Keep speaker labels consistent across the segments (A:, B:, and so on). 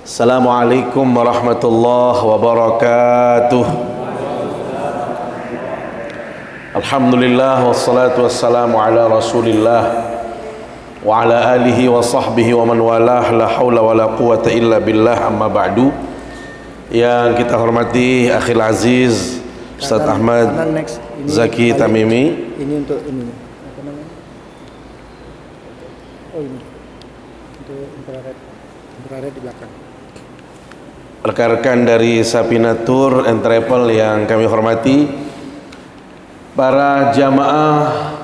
A: Assalamualaikum warahmatullahi wabarakatuh. Alhamdulillah wassalatu wassalamu ala Rasulillah wa ala alihi wa sahbihi wa man walah, la haula wa la quwata illa billah, amma ba'du. Yang kita hormati Akhil Aziz Ustaz Ahmad Zaki Tamimi.
B: Ini untuk ini apa namanya? Oh, ini untuk infrared di belakang.
A: Rekan-rekan dari Sapina Tour and Travel yang kami hormati, para jamaah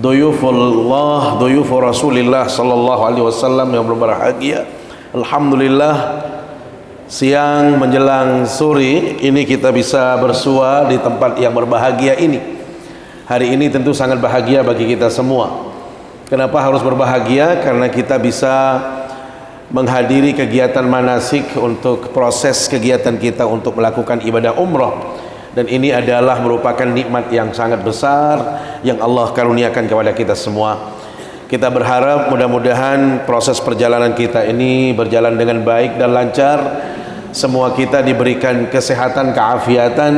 A: duyufullah, duyufur Rasulillah sallallahu alaihi wasallam yang berbahagia. Alhamdulillah, siang menjelang sore ini kita bisa bersua di tempat yang berbahagia ini. Hari ini tentu sangat bahagia bagi kita semua. Kenapa harus berbahagia? Karena kita bisa menghadiri kegiatan manasik untuk proses kegiatan kita untuk melakukan ibadah umrah, dan ini adalah merupakan nikmat yang sangat besar yang Allah karuniakan kepada kita semua. Kita berharap mudah-mudahan proses perjalanan kita ini berjalan dengan baik dan lancar. Semua kita diberikan kesehatan, keafiatan,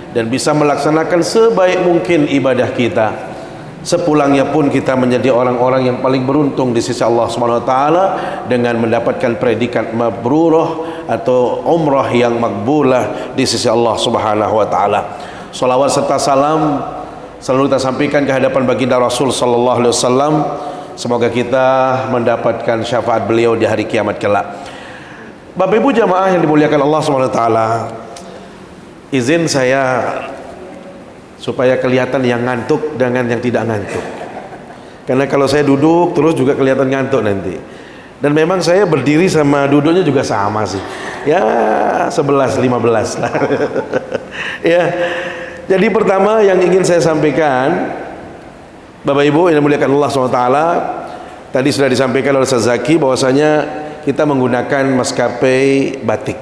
A: dan bisa melaksanakan sebaik mungkin ibadah kita. Sepulangnya pun kita menjadi orang-orang yang paling beruntung di sisi Allah Subhanahu wa taala dengan mendapatkan predikat mabrurah atau umrah yang makbulah di sisi Allah Subhanahu wa taala. Salawat serta salam selalu kita sampaikan ke hadapan baginda Rasul sallallahu alaihi wasallam. Semoga kita mendapatkan syafaat beliau di hari kiamat kelak. Bapak Ibu jamaah yang dimuliakan Allah Subhanahu wa taala, izin saya supaya kelihatan yang ngantuk dengan yang tidak ngantuk. Karena kalau saya duduk terus juga kelihatan ngantuk nanti. Dan memang saya berdiri sama duduknya juga sama sih. Ya 11-15 lah. Ya. Jadi pertama yang ingin saya sampaikan, Bapak Ibu yang dimuliakan Allah SWT, tadi sudah disampaikan oleh Ustaz Zaki bahwasanya kita menggunakan maskapai batik.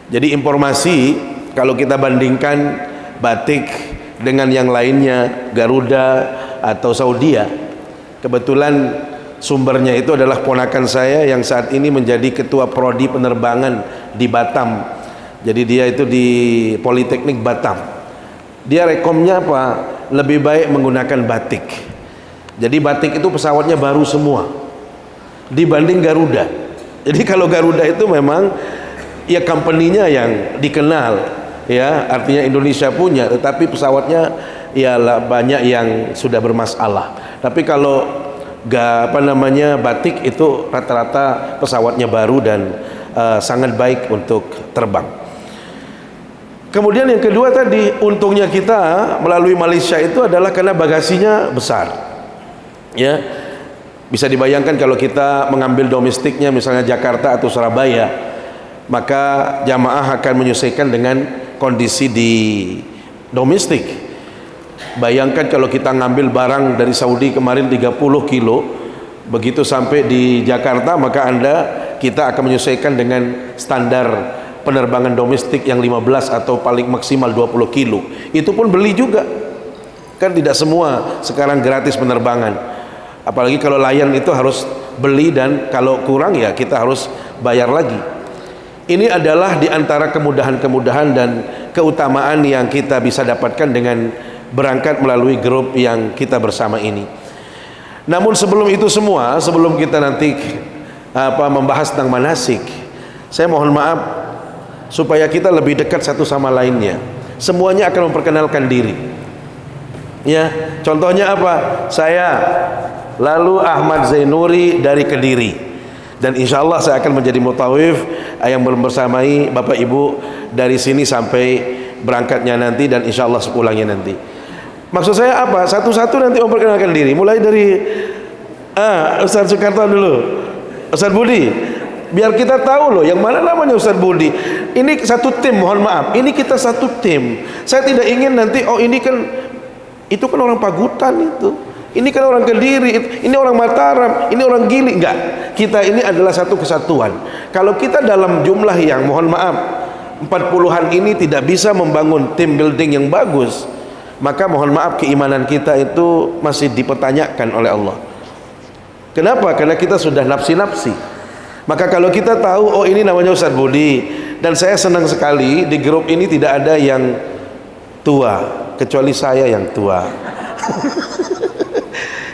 A: Jadi informasi kalau kita bandingkan batik dengan yang lainnya, Garuda atau Saudia, kebetulan sumbernya itu adalah ponakan saya yang saat ini menjadi ketua prodi penerbangan di Batam. Jadi dia itu di Politeknik Batam. Dia rekomnya apa? Lebih baik menggunakan batik. Jadi batik itu pesawatnya baru semua dibanding Garuda. Jadi kalau Garuda itu memang ya company-nya yang dikenal, ya, artinya Indonesia punya, tetapi pesawatnya ya banyak yang sudah bermasalah. Tapi kalau batik itu rata-rata pesawatnya baru dan sangat baik untuk terbang. Kemudian yang kedua tadi, untungnya kita melalui Malaysia itu adalah karena bagasinya besar. Ya, bisa dibayangkan kalau kita mengambil domestiknya misalnya Jakarta atau Surabaya, maka jamaah akan menyesuaikan dengan kondisi di domestik. Bayangkan kalau kita ngambil barang dari Saudi kemarin 30 kilo, begitu sampai di Jakarta maka kita akan menyesuaikan dengan standar penerbangan domestik yang 15 atau paling maksimal 20 kilo. Itu pun beli juga. Kan tidak semua sekarang gratis penerbangan. Apalagi kalau Lion itu harus beli, dan kalau kurang ya kita harus bayar lagi. Ini adalah di antara kemudahan-kemudahan dan keutamaan yang kita bisa dapatkan dengan berangkat melalui grup yang kita bersama ini. Namun sebelum itu semua, sebelum kita nanti membahas tentang manasik, saya mohon maaf supaya kita lebih dekat satu sama lainnya. Semuanya akan memperkenalkan diri. Ya, contohnya apa? Saya lalu Ahmad Zainuri dari Kediri. Dan insya Allah saya akan menjadi mutawif yang bersamai Bapak Ibu dari sini sampai berangkatnya nanti, dan insya Allah sepulangnya nanti. Maksud saya apa? Satu-satu nanti memperkenalkan diri. Mulai dari Ustaz Soekarto dulu, Ustaz Budi, biar kita tahu loh yang mana namanya Ustaz Budi. Ini satu tim, mohon maaf, ini kita satu tim. Saya tidak ingin nanti ini kan itu kan orang Pagutan itu, ini kan orang Kediri, ini orang Mataram, ini orang Gili. Enggak, kita ini adalah satu kesatuan. Kalau kita dalam jumlah yang mohon maaf 40-an ini tidak bisa membangun tim building yang bagus, maka mohon maaf keimanan kita itu masih dipertanyakan oleh Allah. Kenapa? Karena kita sudah nafsi-nafsi. Maka kalau kita tahu, oh ini namanya Ustaz Budi, dan saya senang sekali di grup ini tidak ada yang tua, kecuali saya yang tua.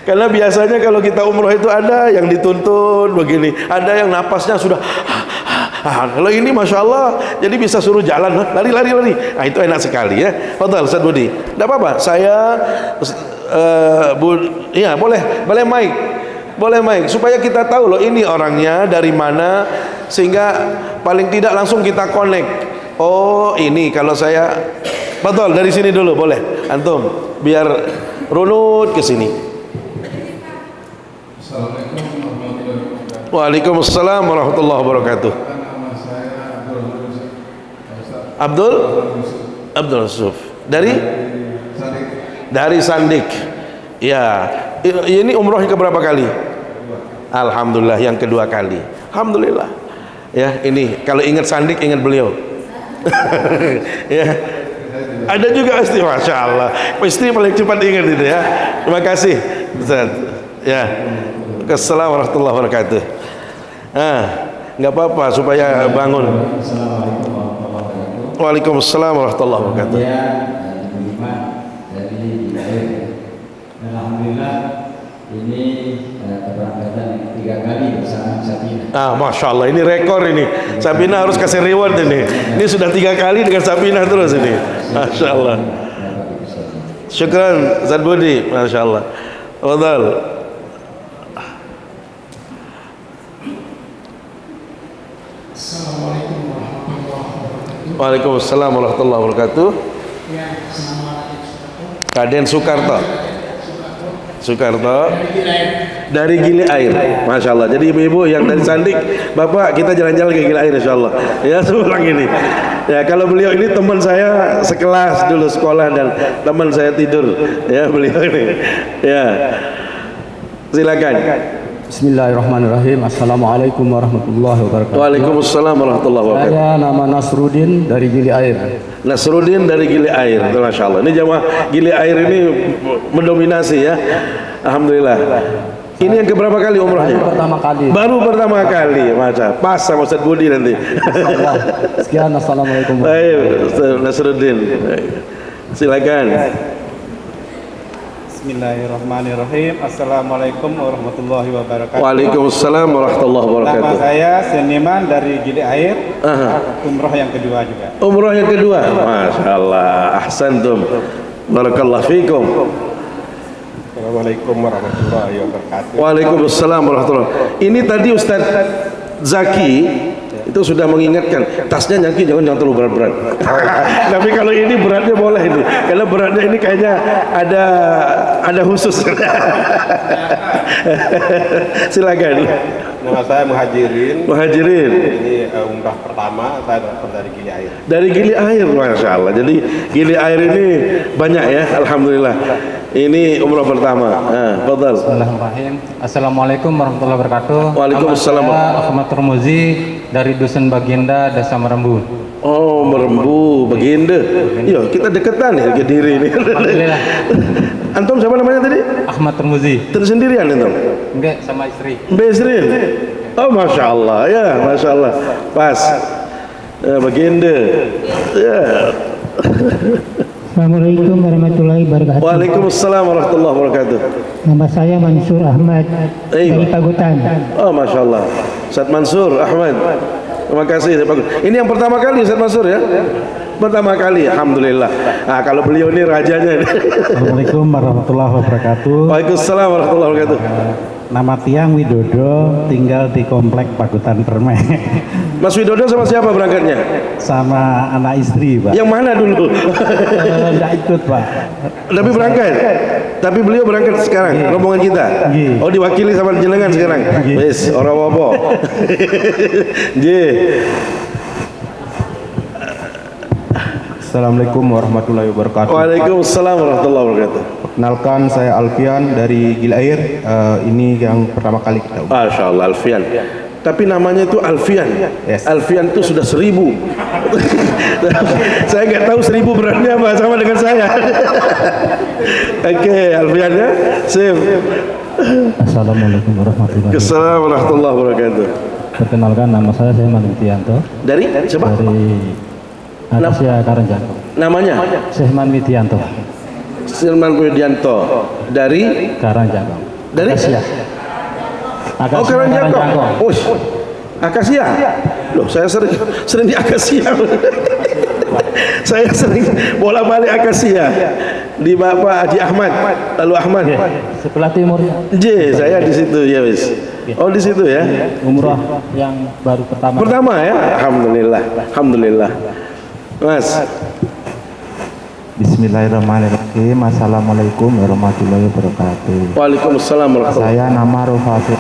A: Karena biasanya kalau kita umroh itu ada yang dituntun begini, ada yang napasnya sudah kalau ini Masya Allah, jadi bisa suruh jalan, lari. Nah itu enak sekali ya. Fadhal Ustaz Budi. Tidak apa-apa, saya iya boleh mic. Boleh mic, supaya kita tahu loh ini orangnya dari mana, sehingga paling tidak langsung kita connect. Oh ini kalau saya, betul dari sini dulu boleh, antum biar runut ke sini. Waalaikumsalam warahmatullahi wabarakatuh. Abdul Yusuf dari Sandik. Ya, ini umroh yang keberapa kali? Alhamdulillah yang kedua kali. Alhamdulillah. Ya, ini kalau ingat Sandik ingat beliau. Ya. Ada juga istri, Masya Allah. Istri paling cepat ingat itu ya. Terima kasih Ustaz. Ya. Assalamualaikum warahmatullahi wabarakatuh. Nggak apa-apa supaya bangun. Waalaikumsalam warahmatullahi wabarakatuh.
C: Alhamdulillah ini keberangkatan yang 3 kali bersama Sabina.
A: Masya Allah ini rekor ini. Sabina harus kasih reward ini. Ini sudah 3 kali dengan Sabina terus ini. Masya Allah. Syukran Ustaz Budi. Masya Allah. Fadhal.
D: Assalamualaikum warahmatullahi wabarakatuh.
A: Waalaikumsalam warahmatullahi wabarakatuh.
D: Ya,
A: Kaden Soekarto dari Gili Air. Masya Allah. Jadi ibu-ibu yang dari Sandik, bapak kita jalan-jalan ke Gili Air Insya Allah ya sepulang ini ya. Kalau beliau ini teman saya sekelas dulu sekolah dan teman saya tidur ya beliau ini ya. Silakan.
C: Bismillahirrahmanirrahim. Assalamualaikum warahmatullahi wabarakatuh.
A: Waalaikumsalam warahmatullahi wabarakatuh.
C: Saya nama Nasruddin dari Gili Air.
A: Nasruddin dari Gili Air. Masya Allah. Ini jamaah Gili Air ini mendominasi ya. Alhamdulillah. Ini yang keberapa kali umrahnya? Baru pertama kali. Masya. Pas sama Ustaz Budi nanti.
C: Sekian. Assalamualaikum.
A: Baik, Ustaz Nasruddin. Silakan.
B: Bismillahirrahmanirrahim. Assalamualaikum warahmatullahi wabarakatuh.
A: Waalaikumsalam warahmatullahi
B: Nama
A: wabarakatuh.
B: saya Seniman dari Gili Air. Umroh yang kedua juga.
A: Umrah yang kedua. Masya Allah. Ahsantum. Barakallahu fikum.
B: Assalamualaikum warahmatullahi wabarakatuh.
A: Waalaikumsalam warahmatullahi wabarakatuh. Ini tadi Ustaz Zaki itu sudah mengingatkan tasnya Zaki jangan terlalu berat-berat. Tapi kalau ini beratnya boleh ini, karena beratnya ini kayaknya ada khusus. Silakan.
E: Nama saya Muhajirin. Ini umrah pertama saya datang dari Gili Air.
A: Dari Gili Air, Masya Allah. Jadi Gili Air ini banyak ya, Alhamdulillah. Ini umrah pertama. Fadhal.
C: Bismillahirrahmanirrahim. Assalamualaikum warahmatullahi wabarakatuh.
A: Waalaikumsalam.
C: Nama saya Ahmad Turmuzi dari Dusun Baginda, Desa Merembu.
A: Oh, Merembu, Baginda. Iya, kita deketan ya ke diri ini. Antum siapa namanya tadi?
C: Ahmad Turmuzi.
A: Tersendirian antum?
C: Enggak, sama istri.
A: Besrin. Oh, Masya Allah ya, Masya Allah. Pas. Baginda. Ya.
F: Assalamualaikum warahmatullahi wabarakatuh.
A: Waalaikumsalam warahmatullahi wabarakatuh.
F: Nama saya Mansur Ahmad dari Pagutan.
A: Oh, Masya Allah. Ustaz Mansur Ahmad. Terima kasih. Ini yang pertama kali Ustaz Mansur ya? Pertama kali, Alhamdulillah. Kalau beliau ini rajanya.
G: Assalamualaikum warahmatullahi wabarakatuh.
A: Waalaikumsalam warahmatullahi wabarakatuh.
G: Nama Tiang Widodo, tinggal di komplek Pagutan Permai.
A: Mas Widodo sama siapa berangkatnya?
G: Sama anak istri, Pak.
A: Yang mana dulu?
G: Tidak ikut, Pak.
A: Tapi berangkat. Tapi beliau berangkat sekarang, rombongan kita. Oh, diwakili sama jenengan sekarang. Wis, ora apa-apa. Nggih.
G: Assalamualaikum warahmatullahi wabarakatuh.
A: Waalaikumsalam warahmatullahi wabarakatuh.
G: Perkenalkan, saya Alfian dari Gili Air. Ini yang pertama kali kita.
A: Masya Allah, Alfian. Tapi namanya itu Alfian.
G: Yes.
A: Alfian itu sudah 1000. Saya nggak tahu 1000 beratnya apa, sama dengan saya. Oke, Alfian ya. Sip.
G: Assalamualaikum warahmatullahi wabarakatuh.
A: Assalamualaikum warahmatullahi wabarakatuh.
H: Perkenalkan, nama saya Sehman Widianto
A: Dari siapa?
H: dari Akasia Karangjangkong.
A: Namanya?
H: Sehman Widianto
A: Sirman Widianto dari
H: Karangjangkong.
A: Dari?
H: Akasia.
A: Oh, Karangjangkong. Oh, Akasia. Loh, saya sering di Akasia. Saya sering bolak-balik Akasia di Bapak Haji Ahmad, lalu Ahmad.
H: Sebelah timurnya.
A: J, saya di situ ya, wis. Oh, di situ ya.
H: Umroh yang baru pertama.
A: Pertama ya. Alhamdulillah. Alhamdulillah. Mas.
G: Bismillahirrahmanirrahim. Assalamualaikum warahmatullahi wabarakatuh.
A: Waalaikumsalam warahmatullahi.
G: Saya nama Rofafir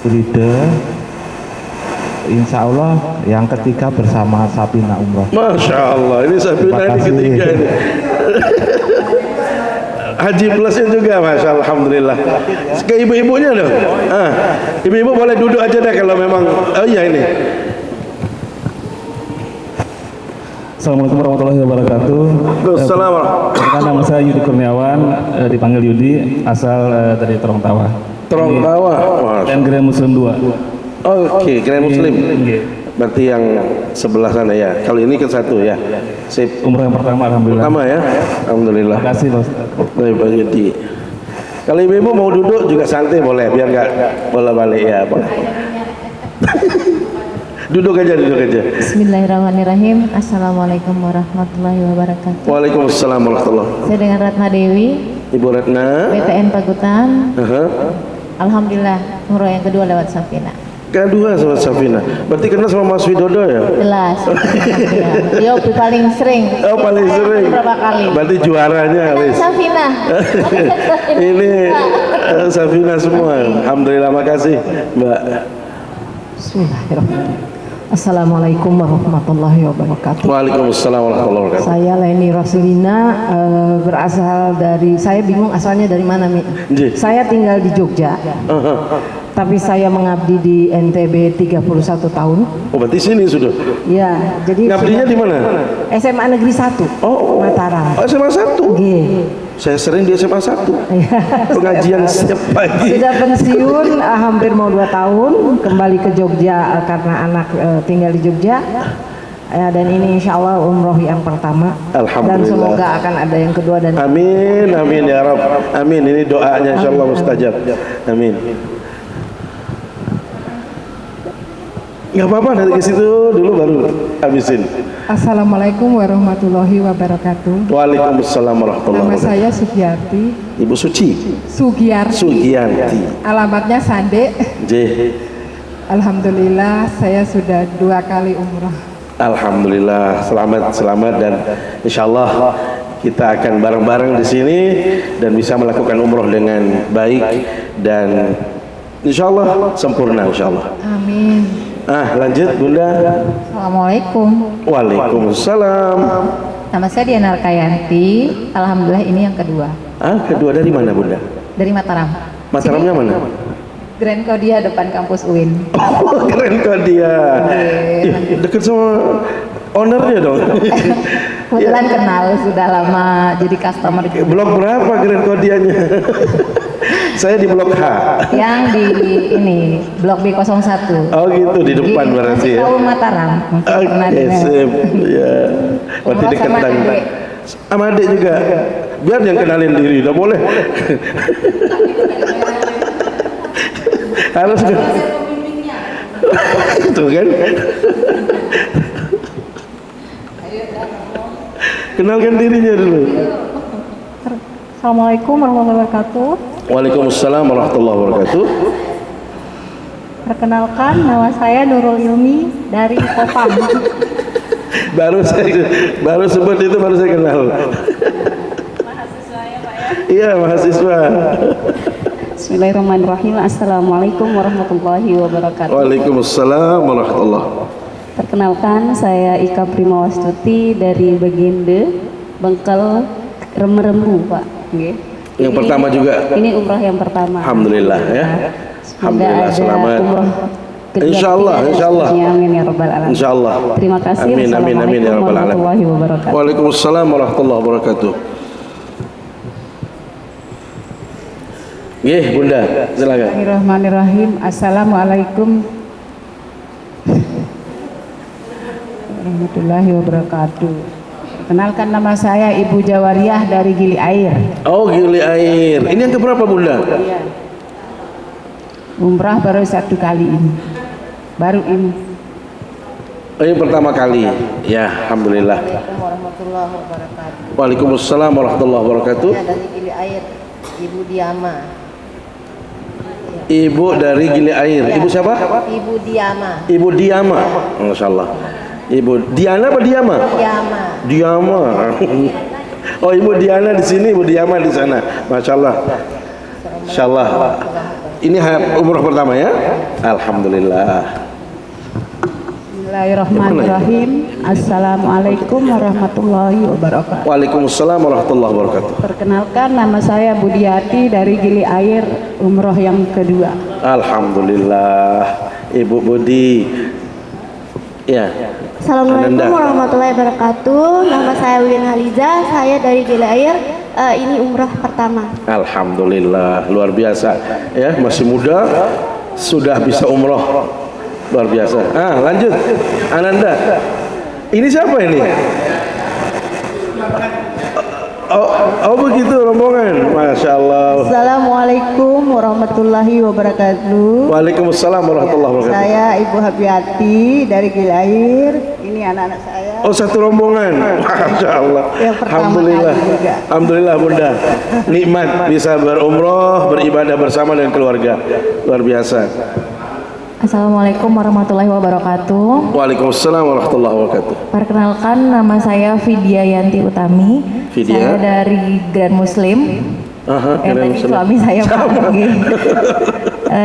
G: Rida. Insya Allah yang ketiga bersama Sapina Umroh.
A: Masya Allah, ini Sapina
G: Terima
A: ini
G: kasih.
A: ketiga ini. Haji plusnya juga, Masya Allah, Alhamdulillah. Ke ibu-ibunya dong. Ibu-ibu boleh duduk aja deh kalau memang. Oh iya ini.
H: Assalamualaikum warahmatullahi wabarakatuh.
A: Assalamualaikum.
H: Nama saya Yudi Kurniawan, dipanggil Yudi, asal dari Terong Tawa.
A: Terong Tawa.
H: Dan Grand Muslim 2.
A: Oke, Grand Muslim. Berarti yang sebelah sana ya. Kalau ini ke satu ya. Sip.
H: Umroh yang pertama, alhamdulillah.
A: Pertama ya. Alhamdulillah.
H: Terima kasih, Pak Ustaz.
A: Baik, Pak Yudi. Kalau ibu-ibu mau duduk juga santai boleh, biar nggak bolak-balik ya. Boleh. Duduk aja.
I: Bismillahirrahmanirrahim. Assalamualaikum warahmatullahi wabarakatuh.
A: Waalaikumsalam warahmatullahi.
I: Saya dengan Ratna Dewi,
A: Ibu Ratna.
I: BTN Pagutan.
A: Aha.
I: Alhamdulillah, umroh yang kedua lewat Safina.
A: Kedua sama Safina. Berarti kenal sama Mas Widodo ya?
I: Jelas. Dia paling sering.
A: Oh, paling sering.
I: Berapa kali?
A: Berarti juaranya, wis.
I: Safina.
A: Ini Safina semua. Alhamdulillah, makasih, Mbak.
J: Bismillahirrahmanirrahim. Assalamualaikum warahmatullahi wabarakatuh.
A: Waalaikumsalam warahmatullahi wabarakatuh.
J: Saya Leni Rasulina, berasal dari, saya bingung asalnya dari mana, Mi. Saya tinggal di Jogja, tapi saya mengabdi di NTB 31 tahun.
A: Oh, berarti sini sudah.
J: Ya, jadi
A: ngabdinya di mana?
J: SMA Negeri 1, Mataram.
A: Oh, SMA 1.
J: G.
A: Saya sering di SMA 1. Pengajian setiap pagi.
J: Sudah pensiun hampir mau 2 tahun, kembali ke Jogja karena anak tinggal di Jogja. Dan ini insya Allah umroh yang pertama. Dan semoga akan ada yang kedua dan
A: amin, amin ya Rabb. Amin, ini doanya insya Allah mustajab. Amin. Nggak apa-apa, nanti ke situ dulu baru habisin.
D: Assalamualaikum warahmatullahi wabarakatuh.
A: Waalaikumsalam warahmatullahi
D: Nama
A: wabarakatuh.
D: saya Sugiarti.
A: Ibu Suci. Sugiarti.
D: Alamatnya Sande.
A: J.
D: Alhamdulillah saya sudah 2 kali umroh.
A: Alhamdulillah, selamat dan insya Allah kita akan bareng-bareng di sini dan bisa melakukan umroh dengan baik dan insya Allah sempurna insya Allah.
D: Amin.
A: Lanjut Bunda.
I: Assalamualaikum.
A: Waalaikumsalam.
I: Nama saya Diana Arkayanti. Alhamdulillah ini yang kedua.
A: Kedua dari mana Bunda?
I: Dari Mataram.
A: Mataramnya mana?
I: Grand Kodia depan kampus UIN.
A: Oh, Grand Kodia. Dekat sama ownernya dong.
I: Kebetulan kenal sudah lama jadi customer.
A: Blok berapa Grand Kodianya? Saya di blok H.
I: Yang di ini blok B01.
A: Oh gitu, di depan berarti ya.
I: Tahu Mataram.
A: Oke, sip. Ya. Berarti dekat dengan sama adik juga. Biar yang kenalin diri, udah boleh. Harus kan? Itu kan? Kenalkan dirinya dulu.
J: Assalamualaikum warahmatullahi wabarakatuh.
A: Waalaikumsalam warahmatullahi wabarakatuh.
J: Perkenalkan, nama saya Nurul Ilmi dari Kopam.
A: baru sebut itu baru saya kenal.
J: Mahasiswa ya Pak ya?
A: Iya, mahasiswa.
J: Bismillahirrahmanirrahim. Assalamualaikum warahmatullahi wabarakatuh.
A: Waalaikumsalam warahmatullahi.
J: Perkenalkan, saya Ika Primawastuti dari Beginde, Bengkel, Rembu, Pak.
A: Yang pertama juga.
J: Ini umroh yang pertama.
A: Alhamdulillah ya. Alhamdulillah, selamat. Insyaallah.
J: Amin ya rabbal alamin.
A: Insyaallah.
J: Terima kasih.
A: Amin ya rabbal alamin.
J: Warahmatullahi wabarakatuh.
A: Waalaikumsalam warahmatullahi wabarakatuh. Nggih, Bunda, silakan.
D: Bismillahirrahmanirrahim. Assalamualaikum warahmatullahi wabarakatuh. Kenalkan, nama saya Ibu Jawariyah dari Gili Air.
A: Oh, Gili Air. Ini yang keberapa, Bunda?
D: Iya. Umrah baru 1 kali ini. Baru ini.
A: Oh, ini pertama kali. Ya, alhamdulillah.
J: Assalamualaikum warahmatullahi wabarakatuh.
A: Waalaikumsalam warahmatullahi wabarakatuh.
J: Saya dari Gili Air, Ibu Diama.
A: Ibu dari Gili Air. Ibu siapa?
J: Ibu Diama.
A: Ibu Diama. Masya Allah. Ibu Diana apa Diama?
J: Diama.
A: Diama. Oh, Ibu Diana di sini, Ibu Diama di sana. Masya Allah. Masya Allah. Ini umroh pertama ya? Alhamdulillah.
D: Bismillahirrahmanirrahim. Assalamualaikum warahmatullahi wabarakatuh.
A: Waalaikumsalam warahmatullahi wabarakatuh.
D: Perkenalkan, nama saya Budiati dari Gili Air, umroh yang kedua.
A: Alhamdulillah. Ibu Budi. Ya.
K: Assalamualaikum
A: Ananda.
K: warahmatullahi wabarakatuh. Nama saya Win Haliza, saya dari Gili Air. Ini umrah pertama.
A: Alhamdulillah, luar biasa. Ya, masih muda sudah bisa umroh. Luar biasa. Lanjut. Ananda. Ini siapa ini? Oh begitu rombongan. Masya Allah.
J: Assalamualaikum warahmatullahi wabarakatuh.
A: Waalaikumsalam warahmatullahi wabarakatuh.
J: Saya Ibu Habiati dari Gili Air. Ini anak-anak saya.
A: Oh, satu rombongan. Masya Allah.
J: Yang pertama
A: Alhamdulillah.
J: kali juga.
A: Alhamdulillah, Bunda. Nikmat bisa berumroh, beribadah bersama dengan keluarga. Luar biasa.
I: Assalamualaikum warahmatullahi wabarakatuh.
A: Waalaikumsalam warahmatullahi wabarakatuh.
I: Perkenalkan, nama saya Vidya Yanti Utami.
A: Vidya.
I: Saya dari Grand Muslim. Tadi suami saya Pak.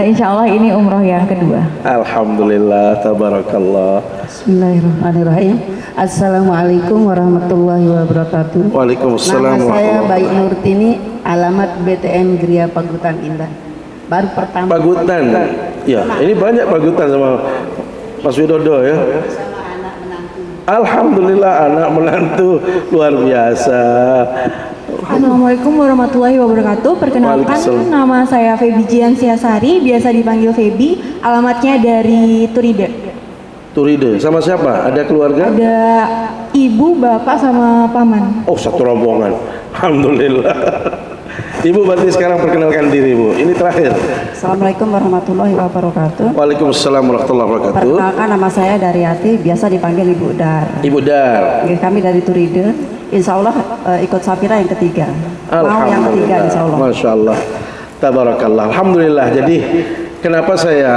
I: Insya Allah ini umroh yang kedua.
A: Alhamdulillah, tabarakallah.
J: Bismillahirrahmanirrahim. Assalamualaikum warahmatullahi wabarakatuh.
A: Waalaikumsalam
J: Nama saya
A: warahmatullahi
J: Baik Nurtini, alamat BTN Gria Pagutan Indah. Baru pertama.
A: Pagutan. Ya, ini banyak pagutan sama Mas Widodo ya. Alhamdulillah, anak menantu luar biasa.
K: Assalamualaikum warahmatullahi wabarakatuh. Perkenalkan,
A: Waalaikumsalam.
K: nama saya Febi Jian Siasari, biasa dipanggil Febi. Alamatnya dari Turide.
A: Turide, sama siapa? Ada keluarga?
K: Ada ibu, bapak, sama paman.
A: Oh, satu rombongan. Alhamdulillah. Ibu berarti sekarang perkenalkan diri, Bu. Ini terakhir.
J: Assalamualaikum warahmatullahi wabarakatuh.
A: Waalaikumsalam warahmatullahi wabarakatuh.
J: Perkenalkan, nama saya Daryati, biasa dipanggil Ibu Dar.
A: Ibu Dar.
J: Kami dari Turide. Insya Allah ikut Safira yang ketiga. Mau yang ketiga Insya Allah.
A: Masya Allah. Tabarakallah. Alhamdulillah. Jadi kenapa saya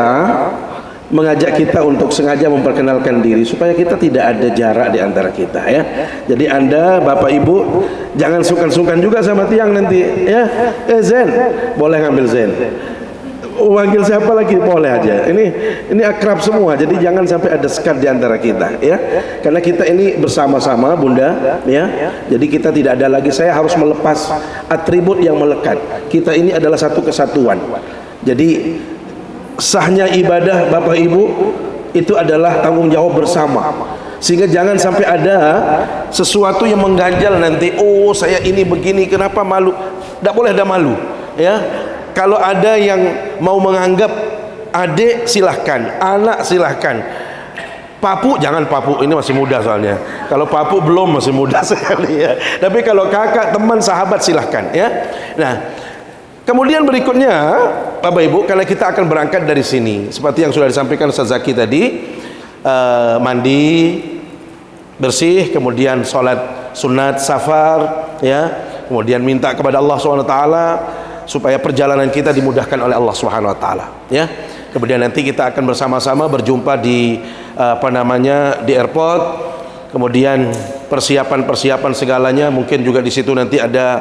A: mengajak kita untuk sengaja memperkenalkan diri supaya kita tidak ada jarak di antara kita ya. Jadi Anda Bapak Ibu jangan sungkan-sungkan juga sama tiang nanti ya. Zen, boleh ngambil Zen. Panggil siapa lagi boleh aja. Ini akrab semua. Jadi jangan sampai ada sekat di antara kita ya. Karena kita ini bersama-sama Bunda ya. Jadi kita tidak ada lagi, saya harus melepas atribut yang melekat. Kita ini adalah satu kesatuan. Jadi sahnya ibadah Bapak Ibu itu adalah tanggung jawab bersama, sehingga jangan sampai ada sesuatu yang mengganjal nanti. Oh, saya ini begini, kenapa malu? Tidak boleh ada malu ya. Kalau ada yang mau menganggap adik silahkan, anak silahkan, papu jangan, papu ini masih muda soalnya. Kalau papu belum, masih muda sekali ya. Tapi kalau kakak, teman, sahabat silahkan ya. Nah, kemudian berikutnya Bapak Ibu, karena kita akan berangkat dari sini seperti yang sudah disampaikan Ustaz Zaki tadi, mandi bersih, kemudian sholat sunat safar ya, kemudian minta kepada Allah SWT supaya perjalanan kita dimudahkan oleh Allah SWT ya. Kemudian nanti kita akan bersama-sama berjumpa di di airport, kemudian persiapan segalanya, mungkin juga di situ nanti ada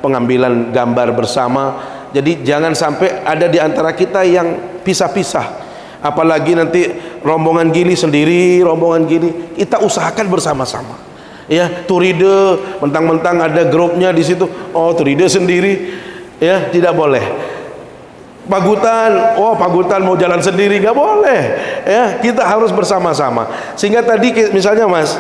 A: pengambilan gambar bersama. Jadi jangan sampai ada di antara kita yang pisah-pisah. Apalagi nanti rombongan gini sendiri, rombongan gini, kita usahakan bersama-sama. Ya, Turide mentang-mentang ada grupnya di situ. Oh, Turide sendiri. Ya, tidak boleh. Pagutan, oh Pagutan mau jalan sendiri, nggak boleh. Ya, kita harus bersama-sama. Sehingga tadi misalnya Mas,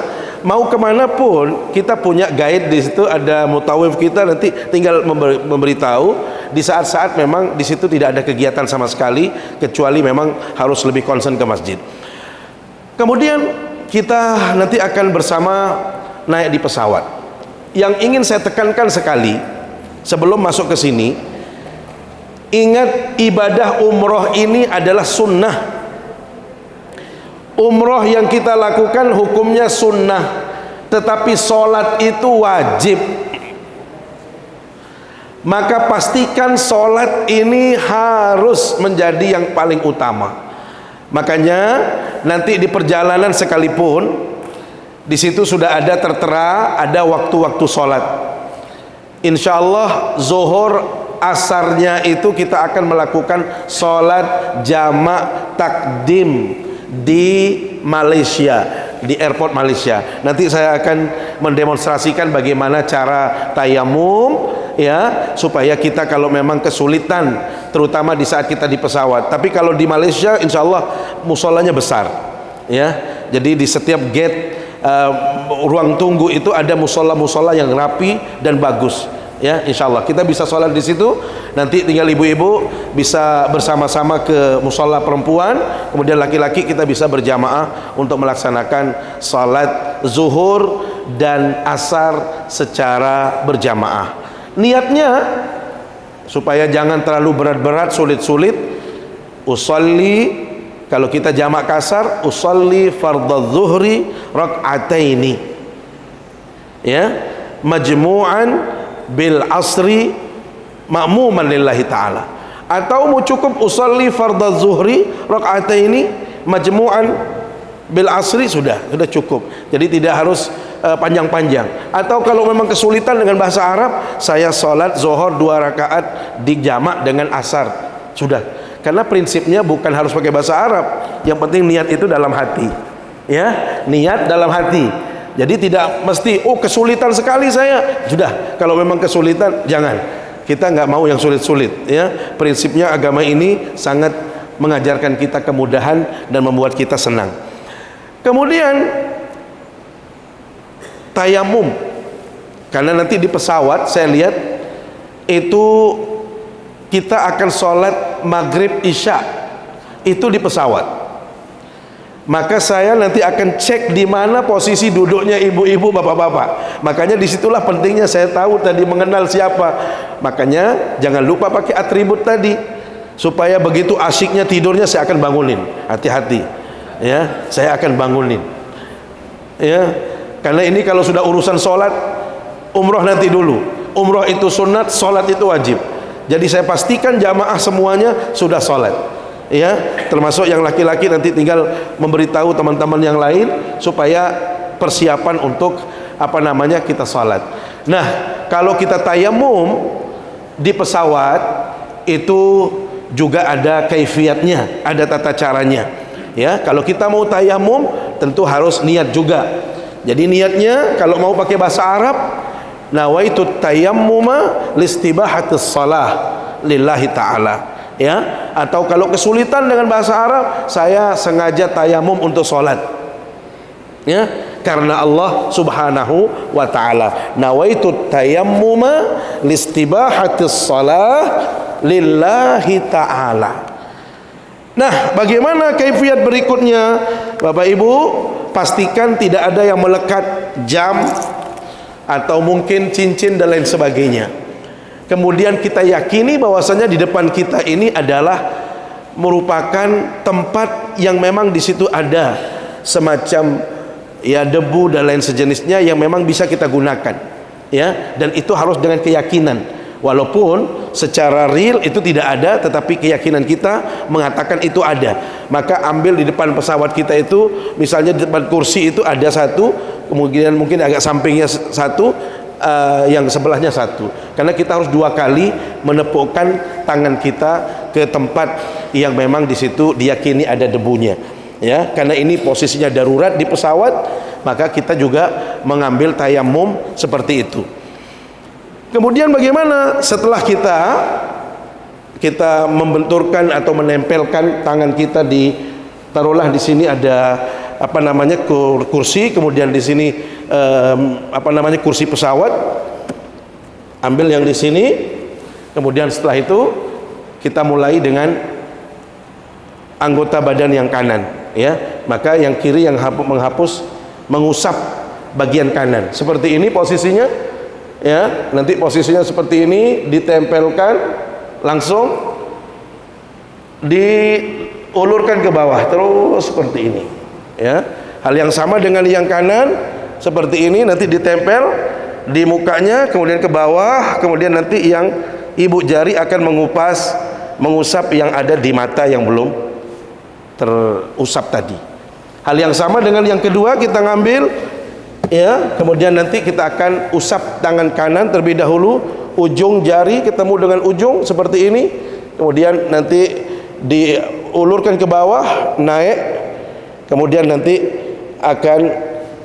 A: mau kemana pun kita punya guide di situ, ada mutawif kita, nanti tinggal memberitahu di saat-saat memang di situ tidak ada kegiatan sama sekali, kecuali memang harus lebih concern ke masjid. Kemudian kita nanti akan bersama naik di pesawat. Yang ingin saya tekankan sekali sebelum masuk ke sini, ingat ibadah umroh ini adalah sunnah. Umroh yang kita lakukan hukumnya sunnah, tetapi sholat itu wajib. Maka pastikan sholat ini harus menjadi yang paling utama. Makanya nanti di perjalanan sekalipun di situ sudah ada tertera, ada waktu-waktu sholat. Insya Allah zuhur asarnya itu kita akan melakukan sholat jamak takdim di Malaysia, di airport Malaysia. Nanti saya akan mendemonstrasikan bagaimana cara tayamum, ya, supaya kita kalau memang kesulitan, terutama di saat kita di pesawat. Tapi kalau di Malaysia, insya Allah musolanya besar, ya. Jadi di setiap gate ruang tunggu itu ada musola-musola yang rapi dan bagus. Ya, insya Allah kita bisa sholat di situ. Nanti tinggal ibu-ibu bisa bersama-sama ke musola perempuan, kemudian laki-laki kita bisa berjamaah untuk melaksanakan sholat zuhur dan asar secara berjamaah. Niatnya supaya jangan terlalu berat-berat, sulit-sulit. Usolli, kalau kita jamak kasar, usolli fardadz zuhri rak'ataini, ya, majmu'an bil asri ma'muman lillahi ta'ala. Atau mau cukup usolli fardadz zuhri rak'ataini majmu'an bil asri, sudah cukup. Jadi tidak harus panjang-panjang. Atau kalau memang kesulitan dengan bahasa Arab, saya sholat zuhur 2 rakaat dijamak dengan asar, sudah. Karena prinsipnya bukan harus pakai bahasa Arab, yang penting niat itu dalam hati, ya, niat dalam hati. Jadi tidak mesti, oh kesulitan sekali saya, sudah. Kalau memang kesulitan, jangan. Kita nggak mau yang sulit-sulit, ya. Prinsipnya agama ini sangat mengajarkan kita kemudahan dan membuat kita senang. Kemudian tayamum, karena nanti di pesawat saya lihat itu kita akan sholat maghrib isya itu di pesawat. Maka saya nanti akan cek di mana posisi duduknya ibu-ibu, bapak-bapak. Makanya disitulah pentingnya saya tahu tadi, mengenal siapa. Makanya jangan lupa pakai atribut tadi, supaya begitu asyiknya tidurnya saya akan bangunin. Hati-hati, ya, saya akan bangunin, ya. Karena ini kalau sudah urusan sholat, umroh nanti dulu. Umroh itu sunat, sholat itu wajib. Jadi saya pastikan jamaah semuanya sudah sholat, ya, termasuk yang laki-laki nanti tinggal memberitahu teman-teman yang lain supaya persiapan untuk kita sholat. Nah, kalau kita tayamum di pesawat itu juga ada kaifiatnya, ada tata caranya, ya. Kalau kita mau tayamum tentu harus niat juga. Jadi niatnya kalau mau pakai bahasa Arab, nawaitu tayammuma listibahatis shalah lillahi ta'ala, ya. Atau kalau kesulitan dengan bahasa Arab, saya sengaja tayamum untuk sholat, ya, karena Allah subhanahu wa ta'ala. Nawaitu tayammuma listibahatis shalah lillahi ta'ala. Nah, bagaimana kaifiat berikutnya? Bapak Ibu, pastikan tidak ada yang melekat jam atau mungkin cincin dan lain sebagainya. Kemudian kita yakini bahwasanya di depan kita ini adalah merupakan tempat yang memang di situ ada semacam, ya, debu dan lain sejenisnya yang memang bisa kita gunakan, ya. Dan itu harus dengan keyakinan. Walaupun secara real itu tidak ada, tetapi keyakinan kita mengatakan itu ada. Maka ambil di depan pesawat kita itu, misalnya di depan kursi itu ada satu, kemudian mungkin agak sampingnya satu, yang sebelahnya satu. Karena kita harus 2 kali menepukkan tangan kita ke tempat yang memang di situ diyakini ada debunya, ya. Karena ini posisinya darurat di pesawat, maka kita juga mengambil tayamum seperti itu. Kemudian bagaimana setelah kita membenturkan atau menempelkan tangan kita di, taruhlah di sini ada kursi, kemudian di sini kursi pesawat, ambil yang di sini, kemudian setelah itu kita mulai dengan anggota badan yang kanan, ya. Maka yang kiri yang mengusap bagian kanan. Seperti ini posisinya, ya. Nanti posisinya seperti ini, ditempelkan langsung, diulurkan ke bawah terus seperti ini, ya. Hal yang sama dengan yang kanan, seperti ini, nanti ditempel di mukanya, kemudian ke bawah, kemudian nanti yang ibu jari akan mengusap yang ada di mata yang belum terusap tadi. Hal yang sama dengan yang kedua, kita ngambil, ya, kemudian nanti kita akan usap tangan kanan terlebih dahulu, ujung jari ketemu dengan ujung seperti ini, kemudian nanti diulurkan ke bawah, naik, kemudian nanti akan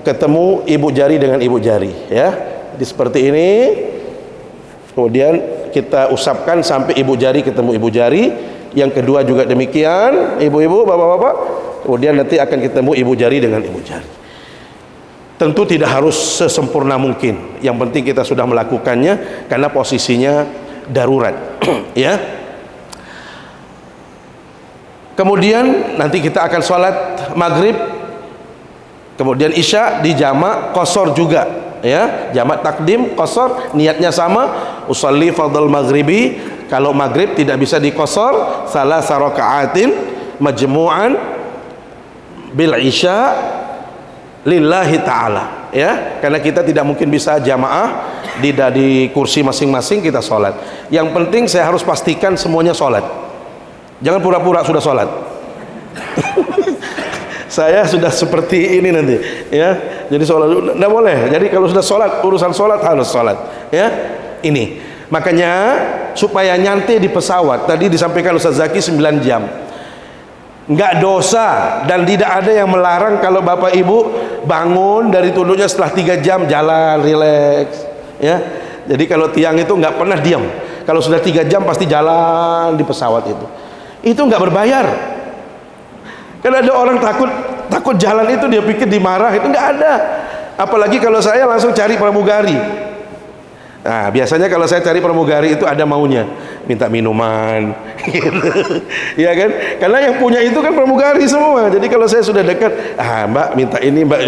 A: ketemu ibu jari dengan ibu jari, ya. Jadi seperti ini, kemudian kita usapkan sampai ibu jari ketemu ibu jari. Yang kedua juga demikian, ibu-ibu, bapak-bapak, kemudian nanti akan ketemu ibu jari dengan ibu jari. Tentu tidak harus sesempurna mungkin, yang penting kita sudah melakukannya karena posisinya darurat. Ya. Kemudian nanti kita akan sholat maghrib, kemudian isya di jamak qashar juga, ya, jamak takdim qashar, niatnya sama, usolli fardhal maghribi, kalau maghrib tidak bisa di qashar, salasa raka'atin majmu'an bil isya lillahi ta'ala, ya, karena kita tidak mungkin bisa jamaah di kursi masing-masing kita sholat. Yang penting saya harus pastikan semuanya sholat, jangan pura-pura sudah sholat. Saya sudah seperti ini nanti, ya. Jadi sholat tidak boleh. Jadi kalau sudah sholat, urusan sholat harus sholat, ya. Ini makanya supaya nyantai di pesawat, tadi disampaikan Ustaz Zaki 9 jam, nggak dosa dan tidak ada yang melarang kalau bapak ibu bangun dari tidurnya setelah 3 jam jalan rileks, ya. Jadi kalau tiang itu nggak pernah diam, kalau sudah 3 jam pasti jalan di pesawat itu nggak berbayar. Karena ada orang takut jalan itu, dia pikir dimarah, itu nggak ada. Apalagi kalau saya langsung cari pramugari. Nah, biasanya kalau saya cari pramugari itu ada maunya, minta minuman, gitu. Ya kan? Karena yang punya itu kan pramugari semua. Jadi kalau saya sudah dekat, Mbak minta ini, Mbak,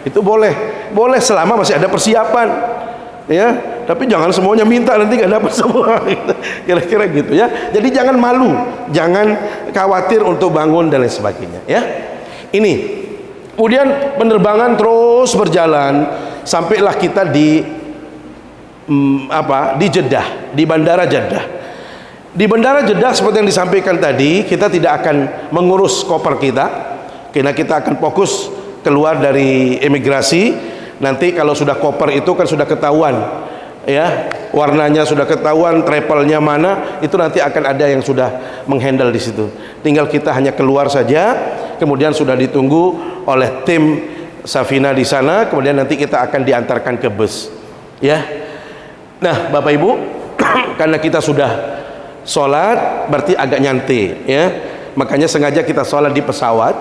A: itu boleh selama masih ada persiapan, ya. Tapi jangan semuanya minta, nanti nggak dapat semua. Kira-kira gitu, ya. Jadi jangan malu, jangan khawatir untuk bangun dan lain sebagainya, ya. Ini kemudian penerbangan terus berjalan sampailah kita di Jeddah, di Bandara Jeddah. Di Bandara Jeddah seperti yang disampaikan tadi, kita tidak akan mengurus koper kita, karena kita akan fokus keluar dari imigrasi. Nanti kalau sudah koper itu kan sudah ketahuan, ya, warnanya sudah ketahuan, travelnya mana, itu nanti akan ada yang sudah menghandle di situ. Tinggal kita hanya keluar saja, kemudian sudah ditunggu oleh tim Safina di sana, kemudian nanti kita akan diantarkan ke bus, ya. Nah, Bapak Ibu, karena kita sudah sholat, berarti agak nyantai, ya. Makanya sengaja kita sholat di pesawat,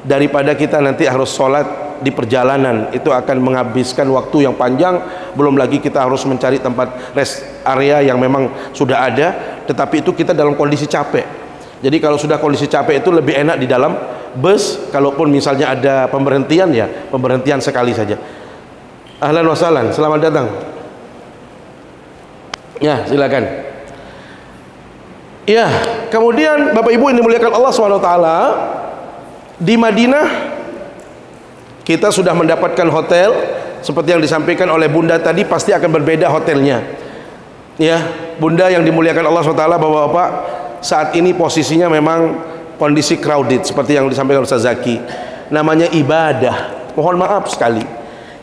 A: daripada kita nanti harus sholat di perjalanan, itu akan menghabiskan waktu yang panjang. Belum lagi kita harus mencari tempat rest area yang memang sudah ada, tetapi itu kita dalam kondisi capek. Jadi kalau sudah kondisi capek itu lebih enak di dalam bus. Kalaupun misalnya ada pemberhentian, ya pemberhentian sekali saja. Ahlan wa sahlan, selamat datang. Ya, silakan. Ya, kemudian Bapak Ibu yang dimuliakan Allah SWT, di Madinah kita sudah mendapatkan hotel seperti yang disampaikan oleh Bunda tadi, pasti akan berbeda hotelnya, ya. Bunda yang dimuliakan Allah SWT, Bapak-bapak, saat ini posisinya memang kondisi crowded seperti yang disampaikan Ustaz Zaki. Namanya ibadah, mohon maaf sekali,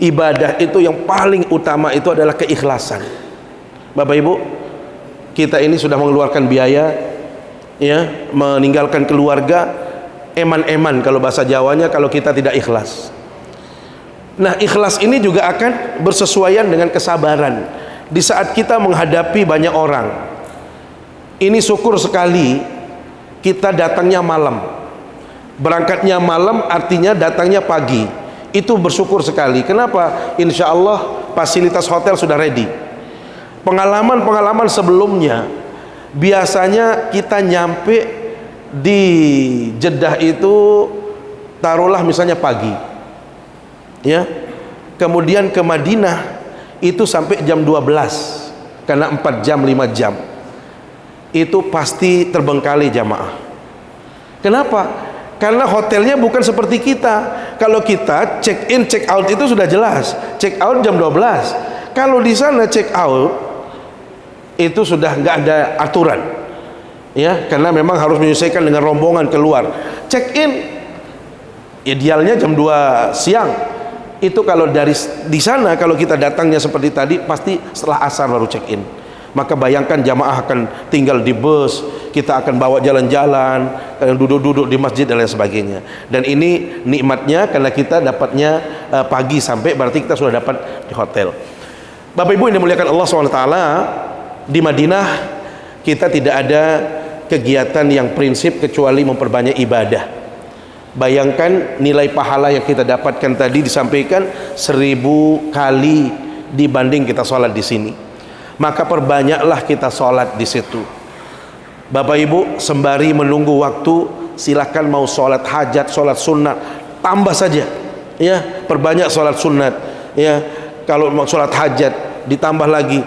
A: ibadah itu yang paling utama itu adalah keikhlasan. Bapak Ibu, kita ini sudah mengeluarkan biaya, ya, meninggalkan keluarga, eman-eman kalau bahasa Jawanya, kalau kita tidak ikhlas. Nah, ikhlas ini juga akan bersesuaian dengan kesabaran di saat kita menghadapi banyak orang. Ini syukur sekali kita datangnya malam. Berangkatnya malam artinya datangnya pagi. Itu bersyukur sekali. Kenapa? Insya Allah fasilitas hotel sudah ready. Pengalaman-pengalaman sebelumnya, biasanya kita nyampe di Jeddah itu taruhlah misalnya pagi, ya, kemudian ke Madinah itu sampai jam 12, karena 4 jam 5 jam itu pasti terbengkalai jamaah. Kenapa? Karena hotelnya bukan seperti kita. Kalau kita check in check out itu sudah jelas, check out jam 12. Kalau di sana check out itu sudah nggak ada aturan, ya, karena memang harus menyesuaikan dengan rombongan keluar. Check in idealnya jam 2 siang. Itu kalau dari di sana, kalau kita datangnya seperti tadi pasti setelah asar baru check in. Maka bayangkan jamaah akan tinggal di bus, kita akan bawa jalan-jalan, duduk-duduk di masjid dan lain sebagainya. Dan ini nikmatnya karena kita dapatnya pagi sampai, berarti kita sudah dapat di hotel. Bapak Ibu yang dimuliakan Allah SWT, di Madinah kita tidak ada kegiatan yang prinsip kecuali memperbanyak ibadah. Bayangkan nilai pahala yang kita dapatkan tadi disampaikan 1000 kali dibanding kita sholat di sini. Maka perbanyaklah kita sholat di situ. Bapak Ibu sembari menunggu waktu, silakan mau sholat hajat, sholat sunat, tambah saja, ya, perbanyak sholat sunat, ya. Kalau mau sholat hajat ditambah lagi.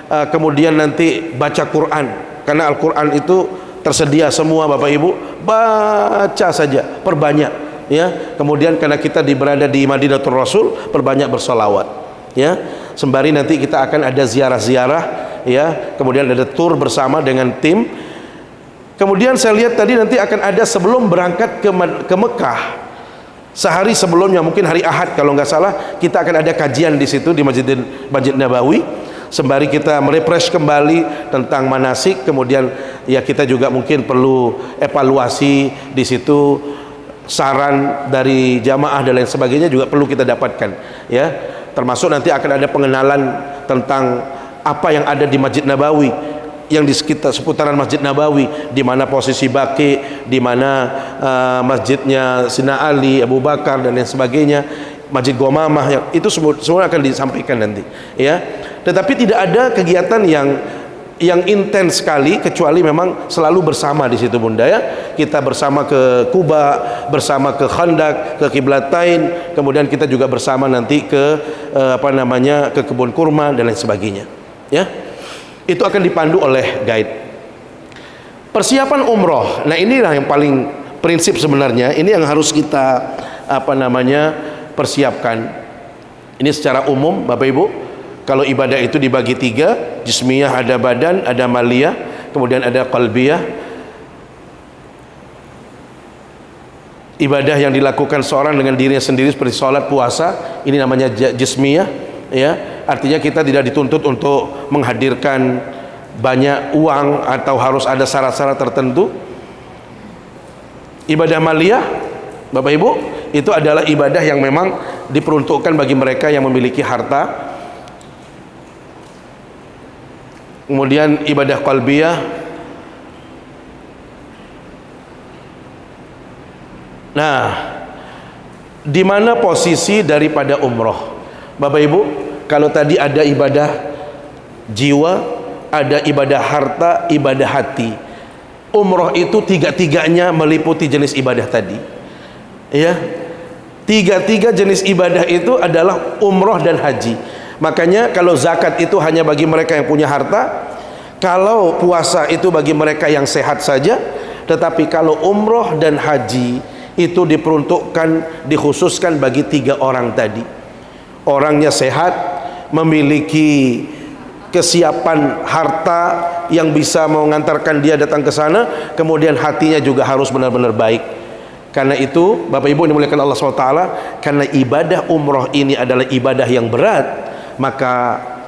A: Kemudian nanti baca Quran, karena Al-Quran itu tersedia semua Bapak Ibu, baca saja, perbanyak, ya. Kemudian karena kita berada di Madinatul Rasul, perbanyak bersolawat, ya. Sembari nanti kita akan ada ziarah-ziarah, ya. Kemudian ada tur bersama dengan tim. Kemudian saya lihat tadi nanti akan ada sebelum berangkat ke Mekah, sehari sebelumnya, mungkin hari Ahad kalau nggak salah, kita akan ada kajian di situ di Masjid Nabawi. Sembari kita merefresh kembali tentang manasik, kemudian ya kita juga mungkin perlu evaluasi di situ, saran dari jamaah dan lain sebagainya juga perlu kita dapatkan, ya. Termasuk nanti akan ada pengenalan tentang apa yang ada di Masjid Nabawi, yang di sekitar seputaran Masjid Nabawi, di mana posisi Baqi, di mana masjidnya Sina Ali, Abu Bakar dan lain sebagainya, Masjid Gomamah, yang itu semua akan disampaikan nanti, ya. Tetapi tidak ada kegiatan yang intens sekali kecuali memang selalu bersama di situ Bunda, ya. Kita bersama ke Kuba, bersama ke Khandak, ke Qiblatain, kemudian kita juga bersama nanti ke ke kebun kurma dan lain sebagainya, ya. Itu akan dipandu oleh guide. Persiapan umroh, nah inilah yang paling prinsip sebenarnya, ini yang harus kita persiapkan. Ini secara umum Bapak Ibu, kalau ibadah itu dibagi 3, jismiyah ada badan, ada maliyah, kemudian ada qalbiyah. Ibadah yang dilakukan seorang dengan dirinya sendiri seperti sholat, puasa, ini namanya jismiyah, ya. Artinya kita tidak dituntut untuk menghadirkan banyak uang atau harus ada syarat-syarat tertentu. Ibadah maliyah Bapak Ibu, itu adalah ibadah yang memang diperuntukkan bagi mereka yang memiliki harta. Kemudian ibadah qalbiyah, nah, di mana posisi daripada umroh Bapak Ibu? Kalau tadi ada ibadah jiwa, ada ibadah harta, ibadah hati. Umroh itu tiga-tiganya meliputi jenis ibadah tadi, ya. Tiga-tiga jenis ibadah itu adalah umroh dan haji. Makanya kalau zakat itu hanya bagi mereka yang punya harta, kalau puasa itu bagi mereka yang sehat saja. Tetapi kalau umroh dan haji itu diperuntukkan, dikhususkan bagi 3 orang tadi. Orangnya sehat, memiliki kesiapan harta yang bisa mengantarkan dia datang ke sana, kemudian hatinya juga harus benar-benar baik. Karena itu Bapak Ibu dimuliakan Allah SWT, karena ibadah umroh ini adalah ibadah yang berat, maka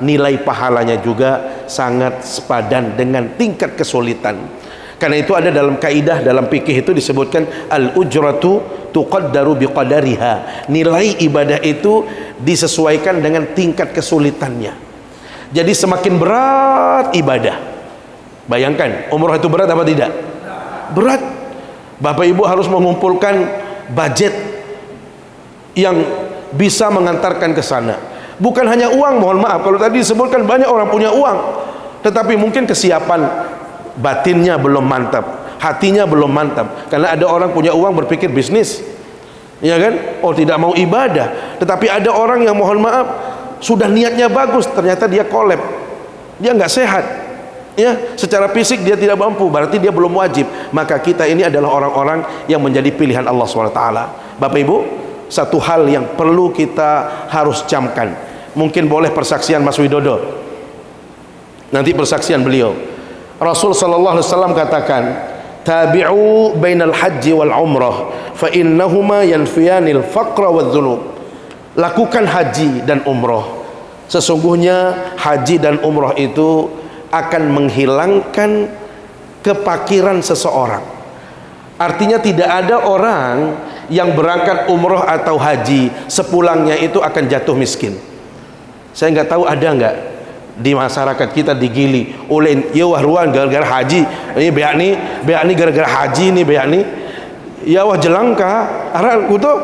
A: nilai pahalanya juga sangat sepadan dengan tingkat kesulitan. Karena itu ada dalam kaidah dalam fikih itu disebutkan al-ujratu tuqaddaru biqadariha. Nilai ibadah itu disesuaikan dengan tingkat kesulitannya. Jadi semakin berat ibadah, bayangkan umroh itu berat apa tidak? Berat. Bapak Ibu harus mengumpulkan budget yang bisa mengantarkan ke sana. Bukan hanya uang, mohon maaf kalau tadi disebutkan banyak orang punya uang, tetapi mungkin kesiapan batinnya belum mantap, hatinya belum mantap. Karena ada orang punya uang berpikir bisnis, ya kan? Oh, tidak mau ibadah. Tetapi ada orang yang mohon maaf sudah niatnya bagus, ternyata dia kolab, dia nggak sehat, ya, secara fisik dia tidak mampu, berarti dia belum wajib. Maka kita ini adalah orang-orang yang menjadi pilihan Allah SWT. Bapak Ibu, satu hal yang perlu kita harus camkan, mungkin boleh persaksian Mas Widodo, nanti persaksian beliau. Rasul sallallahu alaihi wasallam katakan, tabi'u bainal haji wal umrah fa innahuma yanfiyanil faqra wadh-dhunub. Lakukan haji dan umrah, sesungguhnya haji dan umrah itu akan menghilangkan kepakiran seseorang. Artinya tidak ada orang yang berangkat umrah atau haji sepulangnya itu akan jatuh miskin. Saya nggak tahu ada nggak di masyarakat kita digili oleh ya wahruan gara-gara haji, ini beak ni gara-gara haji ni beak ni ya wah jelangka aran kutu.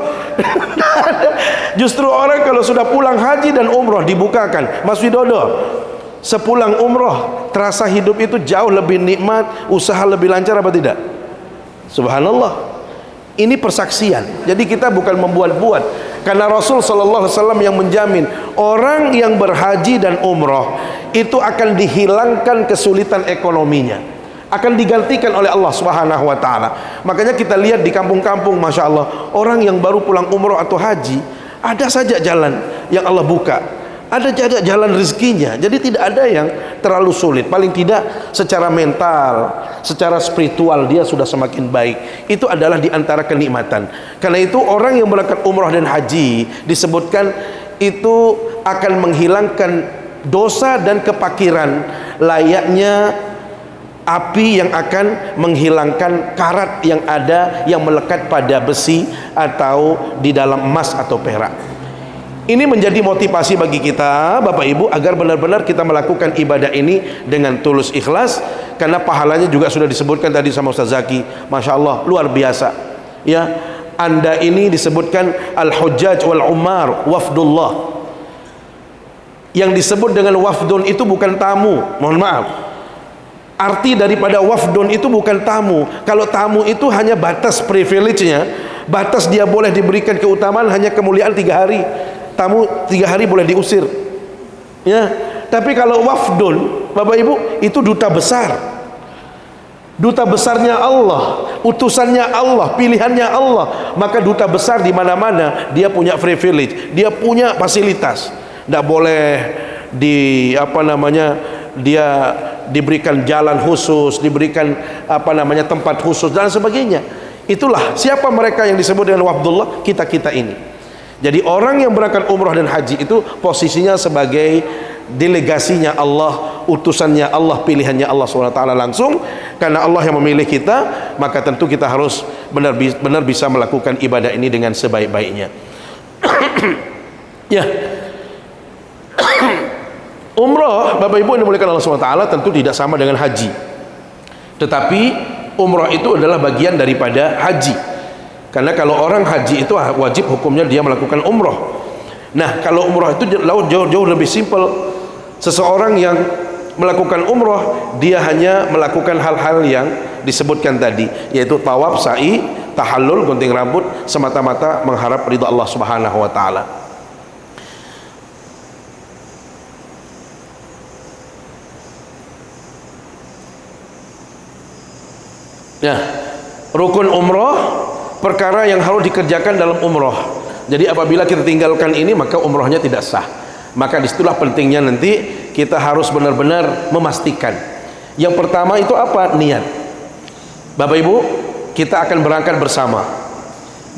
A: Justru orang kalau sudah pulang haji dan umrah dibukakan, Mas Widodo, sepulang umrah terasa hidup itu jauh lebih nikmat, usaha lebih lancar apa tidak? Subhanallah. Ini persaksian. Jadi kita bukan membuat-buat. Karena Rasul sallallahu alaihi wasallam yang menjamin orang yang berhaji dan umrah itu akan dihilangkan kesulitan ekonominya, akan digantikan oleh Allah Subhanahu wa taala. Makanya kita lihat di kampung-kampung, Masya Allah, orang yang baru pulang umrah atau haji, ada saja jalan yang Allah buka, ada jalan rezekinya. Jadi tidak ada yang terlalu sulit. Paling tidak secara mental, secara spiritual dia sudah semakin baik. Itu adalah di antara kenikmatan. Karena itu orang yang berangkat umrah dan haji disebutkan itu akan menghilangkan dosa dan kepakiran, layaknya api yang akan menghilangkan karat yang ada yang melekat pada besi atau di dalam emas atau perak. Ini menjadi motivasi bagi kita Bapak Ibu agar benar-benar kita melakukan ibadah ini dengan tulus ikhlas, karena pahalanya juga sudah disebutkan tadi sama Ustaz Zaki. Masya Allah, luar biasa ya. Anda ini disebutkan al-hujjaj wal-umar wafdullah. Yang disebut dengan wafdun itu bukan tamu, mohon maaf. Arti daripada wafdun itu bukan tamu. Kalau tamu itu hanya batas privilege-nya, batas dia boleh diberikan keutamaan hanya kemuliaan 3 hari. Tamu 3 hari boleh diusir, ya. Tapi kalau wafdun, Bapak Ibu, itu duta besar, duta besarnya Allah, utusannya Allah, pilihannya Allah. Maka duta besar di mana-mana dia punya privilege, dia punya fasilitas. Tidak boleh dia diberikan jalan khusus, diberikan tempat khusus dan sebagainya. Itulah siapa mereka yang disebut dengan wafdullah, kita ini. Jadi orang yang berangkat umrah dan haji itu posisinya sebagai delegasinya Allah, utusannya Allah, pilihannya Allah SWT langsung. Karena Allah yang memilih kita, maka tentu kita harus benar-benar bisa melakukan ibadah ini dengan sebaik-baiknya. Ya. Umrah, Bapak Ibu yang dimuliakan Allah SWT, tentu tidak sama dengan haji. Tetapi umrah itu adalah bagian daripada haji. Karena kalau orang haji itu wajib hukumnya dia melakukan umrah. Nah, kalau umrah itu jauh lebih simpel. Seseorang yang melakukan umrah, dia hanya melakukan hal-hal yang disebutkan tadi, yaitu tawaf, sa'i, tahallul, gunting rambut, semata-mata mengharap ridha Allah Subhanahu wa taala. Nah, rukun umrah, perkara yang harus dikerjakan dalam umrah. Jadi apabila kita tinggalkan ini, maka umrahnya tidak sah. Maka disitulah pentingnya nanti kita harus benar-benar memastikan. Yang pertama itu apa? Niat. Bapak Ibu, kita akan berangkat bersama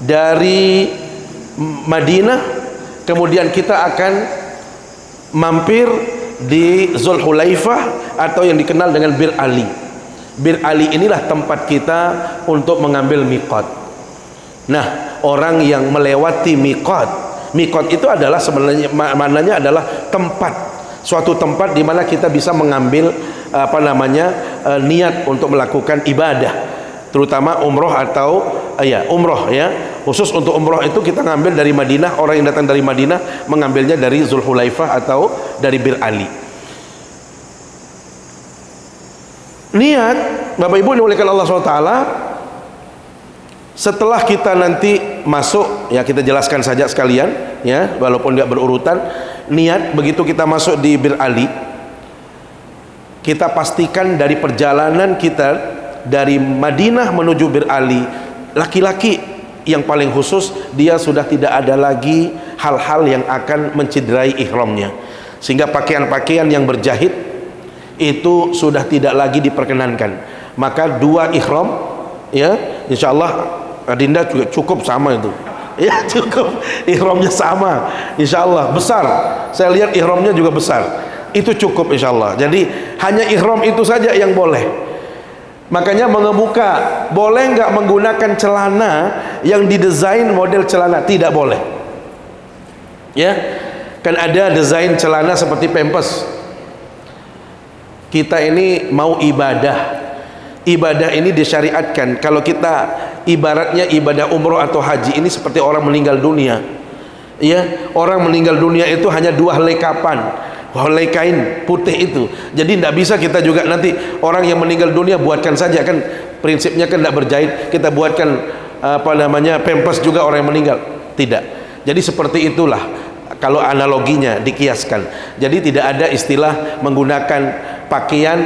A: dari Madinah, kemudian kita akan mampir di Zulhulaifah atau yang dikenal dengan Bir Ali. Bir Ali inilah tempat kita untuk mengambil miqat. Nah, orang yang melewati miqat itu adalah sebenarnya maknanya adalah tempat, suatu tempat di mana kita bisa mengambil niat untuk melakukan ibadah, terutama umroh atau umroh ya, Khusus untuk umroh itu kita ngambil dari Madinah, orang yang datang dari Madinah mengambilnya dari Zulhulaifah atau dari Bir Ali. Niat, Bapak Ibu dimuliakan Allah SWT, setelah kita nanti masuk, ya kita jelaskan saja sekalian, ya walaupun nggak berurutan. Niat begitu kita masuk di Bir Ali, kita pastikan dari perjalanan kita dari Madinah menuju Bir Ali, laki-laki yang paling khusus, dia sudah tidak ada lagi hal-hal yang akan mencederai ihramnya, sehingga pakaian-pakaian yang berjahit itu sudah tidak lagi diperkenankan. Maka 2 ihram, ya insyaallah Adinda juga cukup sama itu, ya cukup ihramnya sama, insyaallah besar. Saya lihat ihramnya juga besar, itu cukup insyaallah. Jadi hanya ihram itu saja yang boleh. Makanya mengemuka, boleh nggak menggunakan celana yang didesain model celana? Tidak boleh. Ya, kan ada desain celana seperti Pampers. Kita ini mau ibadah. Ibadah ini disyariatkan. Kalau kita ibaratnya ibadah umroh atau haji ini seperti orang meninggal dunia. Ya, orang meninggal dunia itu hanya 2 helai kapan. Helai kain putih itu. Jadi tidak bisa kita juga nanti orang yang meninggal dunia buatkan saja, kan prinsipnya kan tidak berjahit, kita buatkan apa namanya Pampers juga orang yang meninggal. Tidak. Jadi seperti itulah kalau analoginya dikiaskan. Jadi tidak ada istilah menggunakan pakaian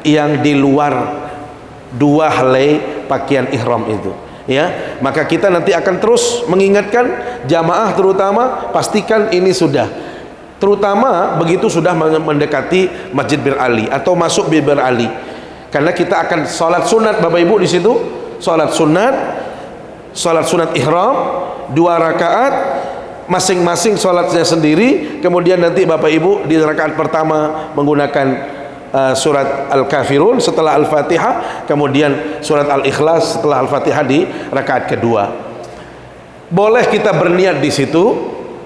A: yang di luar 2 helai pakaian ihram itu. Ya, maka kita nanti akan terus mengingatkan jamaah, terutama pastikan ini sudah, terutama begitu sudah mendekati Masjid Bir Ali atau masuk Bir Ali, karena kita akan sholat sunat Bapak Ibu di situ, sholat sunat ihram 2 rakaat, masing-masing sholatnya sendiri. Kemudian nanti Bapak Ibu di rakaat pertama menggunakan surat Al-Kafirun setelah Al-Fatihah, kemudian surat Al-Ikhlas setelah Al-Fatihah di rakaat kedua. Boleh kita berniat di situ,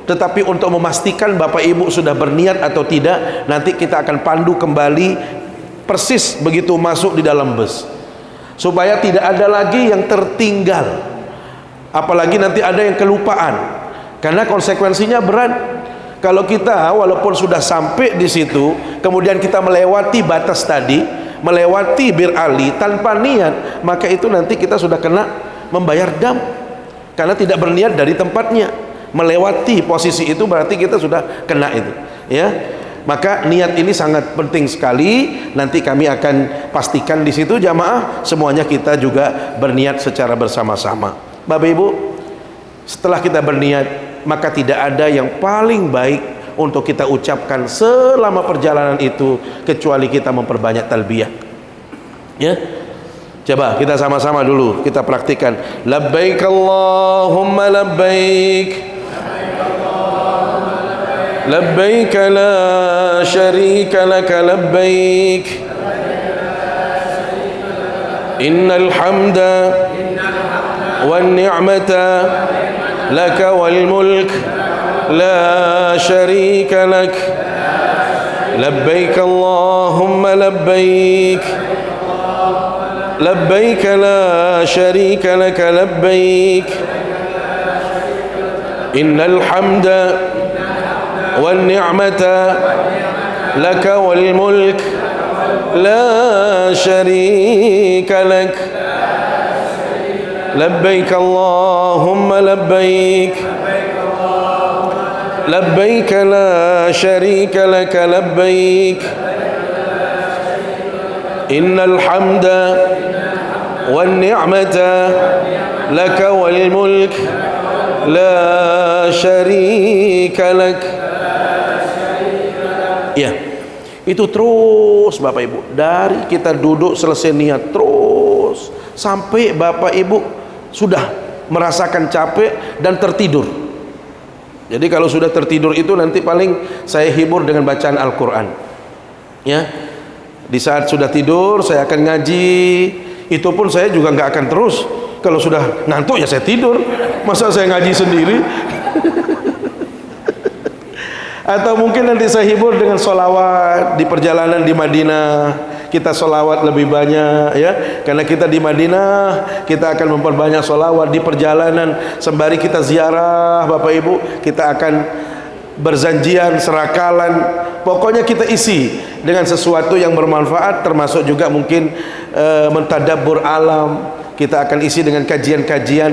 A: tetapi untuk memastikan Bapak Ibu sudah berniat atau tidak, nanti kita akan pandu kembali persis begitu masuk di dalam bus, supaya tidak ada lagi yang tertinggal, apalagi nanti ada yang kelupaan, karena konsekuensinya berat. Kalau kita walaupun sudah sampai di situ, kemudian kita melewati batas tadi, melewati Bir Ali tanpa niat, maka itu nanti kita sudah kena membayar dam, karena tidak berniat dari tempatnya. Melewati posisi itu berarti kita sudah kena itu, ya. Maka niat ini sangat penting sekali. Nanti kami akan pastikan di situ jamaah semuanya kita juga berniat secara bersama-sama. Bapak Ibu, setelah kita berniat, maka tidak ada yang paling baik untuk kita ucapkan selama perjalanan itu kecuali kita memperbanyak talbiyah. Ya. Coba kita sama-sama dulu kita praktikkan. Labbaik Allahumma labbaik. لبيك لا شريك لك لبيك إن الحمد والنعمة لك والملك لا شريك لك لبيك اللهم لبيك لبيك لا شريك لك لبيك إن الحمد والنعمة لك والملك لا شريك لك لبيك اللهم لبيك لبيك لا شريك لك لبيك إن الحمد والنعمة لك والملك لا شريك لك. Ya, itu terus Bapak Ibu, dari kita duduk selesai niat terus sampai Bapak Ibu sudah merasakan capek dan tertidur. Jadi kalau sudah tertidur itu nanti paling saya hibur dengan bacaan Al-Quran. Ya, di saat sudah tidur saya akan ngaji. Itu pun saya juga nggak akan terus. Kalau sudah ngantuk ya saya tidur. Masa saya ngaji sendiri? Atau mungkin nanti saya hibur dengan sholawat di perjalanan di Madinah. kita solawat lebih banyak, ya. Karena kita di Madinah, kita akan memperbanyak solawat di perjalanan. Sembari kita ziarah, Bapak Ibu, kita akan berzanjian, serakalan. Pokoknya kita isi dengan sesuatu yang bermanfaat, termasuk juga mungkin mentadabbur alam. Kita akan isi dengan kajian-kajian,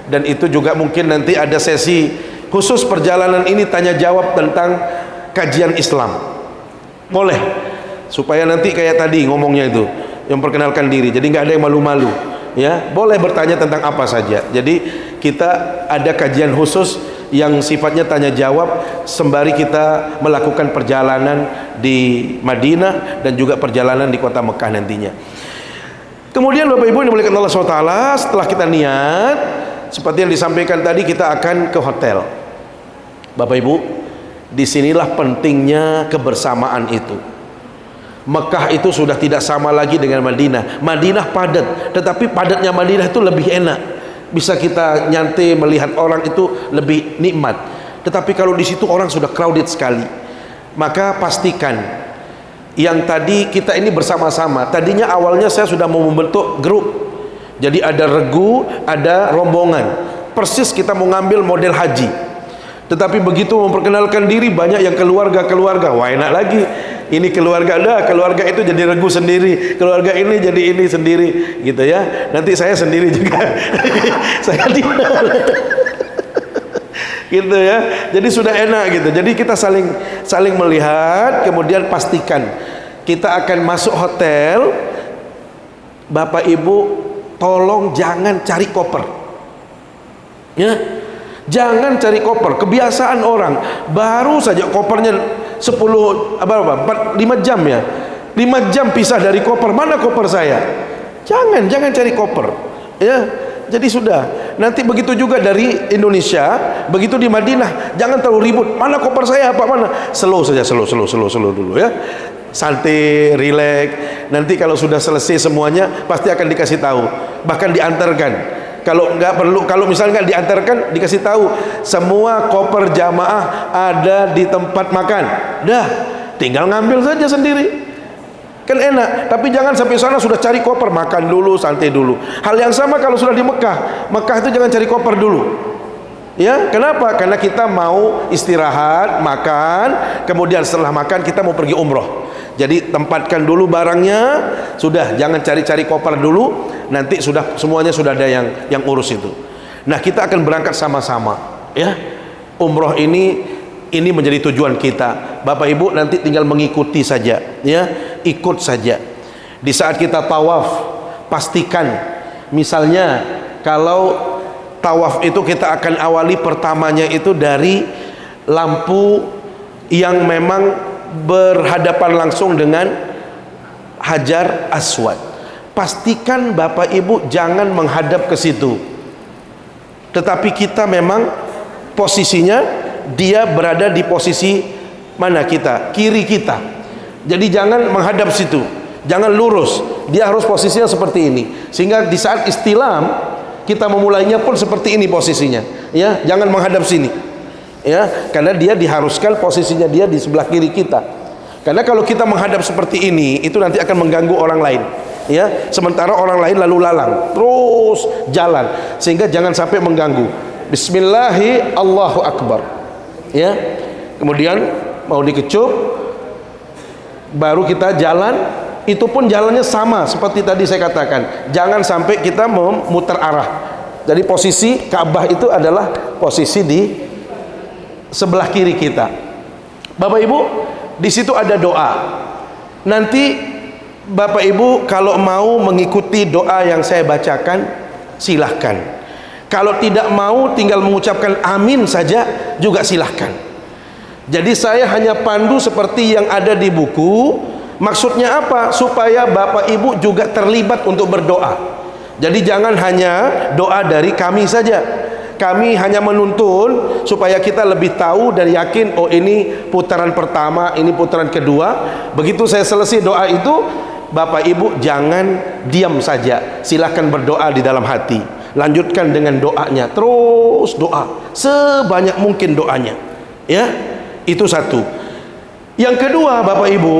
A: dan itu juga mungkin nanti ada sesi khusus perjalanan ini tanya jawab tentang kajian Islam. Boleh, supaya nanti kayak tadi ngomongnya itu, yang perkenalkan diri, jadi nggak ada yang malu-malu, ya. Boleh bertanya tentang apa saja. Jadi kita ada kajian khusus yang sifatnya tanya jawab sembari kita melakukan perjalanan di Madinah dan juga perjalanan di kota Mekah nantinya. Kemudian Bapak Ibu yang dimuliakan Allah SWT, setelah kita niat seperti yang disampaikan tadi, kita akan ke hotel. Bapak Ibu, disinilah pentingnya kebersamaan itu. Mekah itu sudah tidak sama lagi dengan Madinah. Madinah padat, tetapi padatnya Madinah itu lebih enak. Bisa kita nyantai melihat orang itu lebih nikmat. Tetapi kalau di situ orang sudah crowded sekali, maka pastikan yang tadi kita ini bersama-sama. Tadinya awalnya saya sudah mau membentuk grup, jadi ada regu, ada rombongan, persis kita mau ngambil model haji. Tetapi begitu memperkenalkan diri, banyak yang keluarga-keluarga. Wah, enak lagi, ini keluarga, keluarga itu jadi regu sendiri, keluarga ini jadi ini sendiri, gitu ya. Nanti saya sendiri juga saya di gitu ya. Jadi sudah enak gitu. Jadi kita saling melihat, kemudian pastikan kita akan masuk hotel. Bapak Ibu, tolong jangan cari koper, ya. Jangan cari koper. Kebiasaan orang baru saja kopernya 5 jam, ya. 5 jam pisah dari koper. Mana koper saya? Jangan cari koper, ya. Jadi sudah, nanti begitu juga dari Indonesia, begitu di Madinah, jangan terlalu ribut. Mana koper saya, apa mana? Slow saja, slow dulu, ya. Santai, relax. Nanti kalau sudah selesai semuanya, pasti akan dikasih tahu, bahkan diantarkan. Kalau nggak perlu, kalau misalnya nggak diantarkan, dikasih tahu semua koper jamaah ada di tempat makan. Dah, tinggal ngambil saja sendiri, kan enak. Tapi jangan sampai sana sudah cari koper, makan dulu, santai dulu. Hal yang sama kalau sudah di Mekah. Mekah itu jangan cari koper dulu, ya. Kenapa? Karena kita mau istirahat, makan, kemudian setelah makan kita mau pergi umroh. Jadi tempatkan dulu barangnya, sudah, jangan cari-cari koper dulu. Nanti sudah semuanya sudah ada yang urus itu. Nah, kita akan berangkat sama-sama, ya. Umroh ini menjadi tujuan kita. Bapak Ibu nanti tinggal mengikuti saja, ya. Ikut saja. Di saat kita tawaf, pastikan misalnya kalau tawaf itu kita akan awali pertamanya itu dari lampu yang memang berhadapan langsung dengan Hajar Aswad. Pastikan Bapak Ibu jangan menghadap ke situ, tetapi kita memang posisinya dia berada di posisi mana kita? Kiri kita. Jadi jangan menghadap situ, jangan lurus, dia harus posisinya seperti ini, sehingga di saat istilam kita memulainya pun seperti ini posisinya, ya. Jangan menghadap sini, ya, karena dia diharuskan posisinya dia di sebelah kiri kita. Karena kalau kita menghadap seperti ini, itu nanti akan mengganggu orang lain, ya. Sementara orang lain lalu lalang terus jalan, sehingga jangan sampai mengganggu. Bismillahi Allahu Akbar, ya. Kemudian mau dikecup, baru kita jalan. Itu pun jalannya sama seperti tadi saya katakan, jangan sampai kita memutar arah. Jadi posisi Ka'bah itu adalah posisi di sebelah kiri kita. Bapak Ibu, di situ ada doa. Nanti Bapak Ibu kalau mau mengikuti doa yang saya bacakan, silahkan. Kalau tidak mau, tinggal mengucapkan amin saja juga silahkan. Jadi saya hanya pandu seperti yang ada di buku. Maksudnya apa? Supaya Bapak Ibu juga terlibat untuk berdoa. Jadi jangan hanya doa dari kami saja. Kami hanya menuntun supaya kita lebih tahu dan yakin, oh ini putaran pertama, ini putaran kedua. Begitu saya selesai doa itu, Bapak Ibu jangan diam saja, silahkan berdoa di dalam hati. Lanjutkan dengan doanya, terus doa sebanyak mungkin doanya, ya. Itu satu. Yang kedua, Bapak Ibu,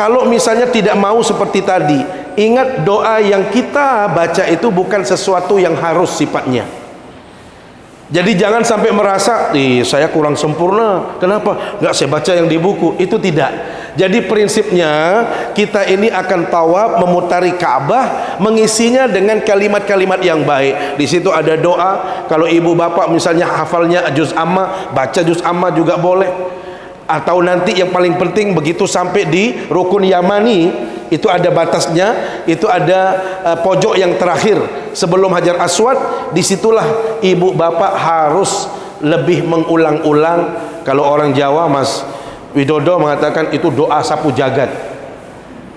A: Kalau misalnya tidak mau seperti tadi, ingat doa yang kita baca itu bukan sesuatu yang harus sifatnya. Jadi jangan sampai merasa, saya kurang sempurna, kenapa nggak saya baca yang di buku. Itu tidak. Jadi prinsipnya kita ini akan tawaf memutari Ka'bah, mengisinya dengan kalimat-kalimat yang baik. Di situ ada doa. Kalau ibu bapak misalnya hafalnya juz amma, baca juz amma juga boleh. Atau nanti yang paling penting begitu sampai di rukun Yamani, itu ada batasnya, itu ada pojok yang terakhir sebelum Hajar Aswad. Disitulah ibu bapak harus lebih mengulang-ulang. Kalau orang Jawa, Mas Widodo mengatakan itu doa sapu jagat.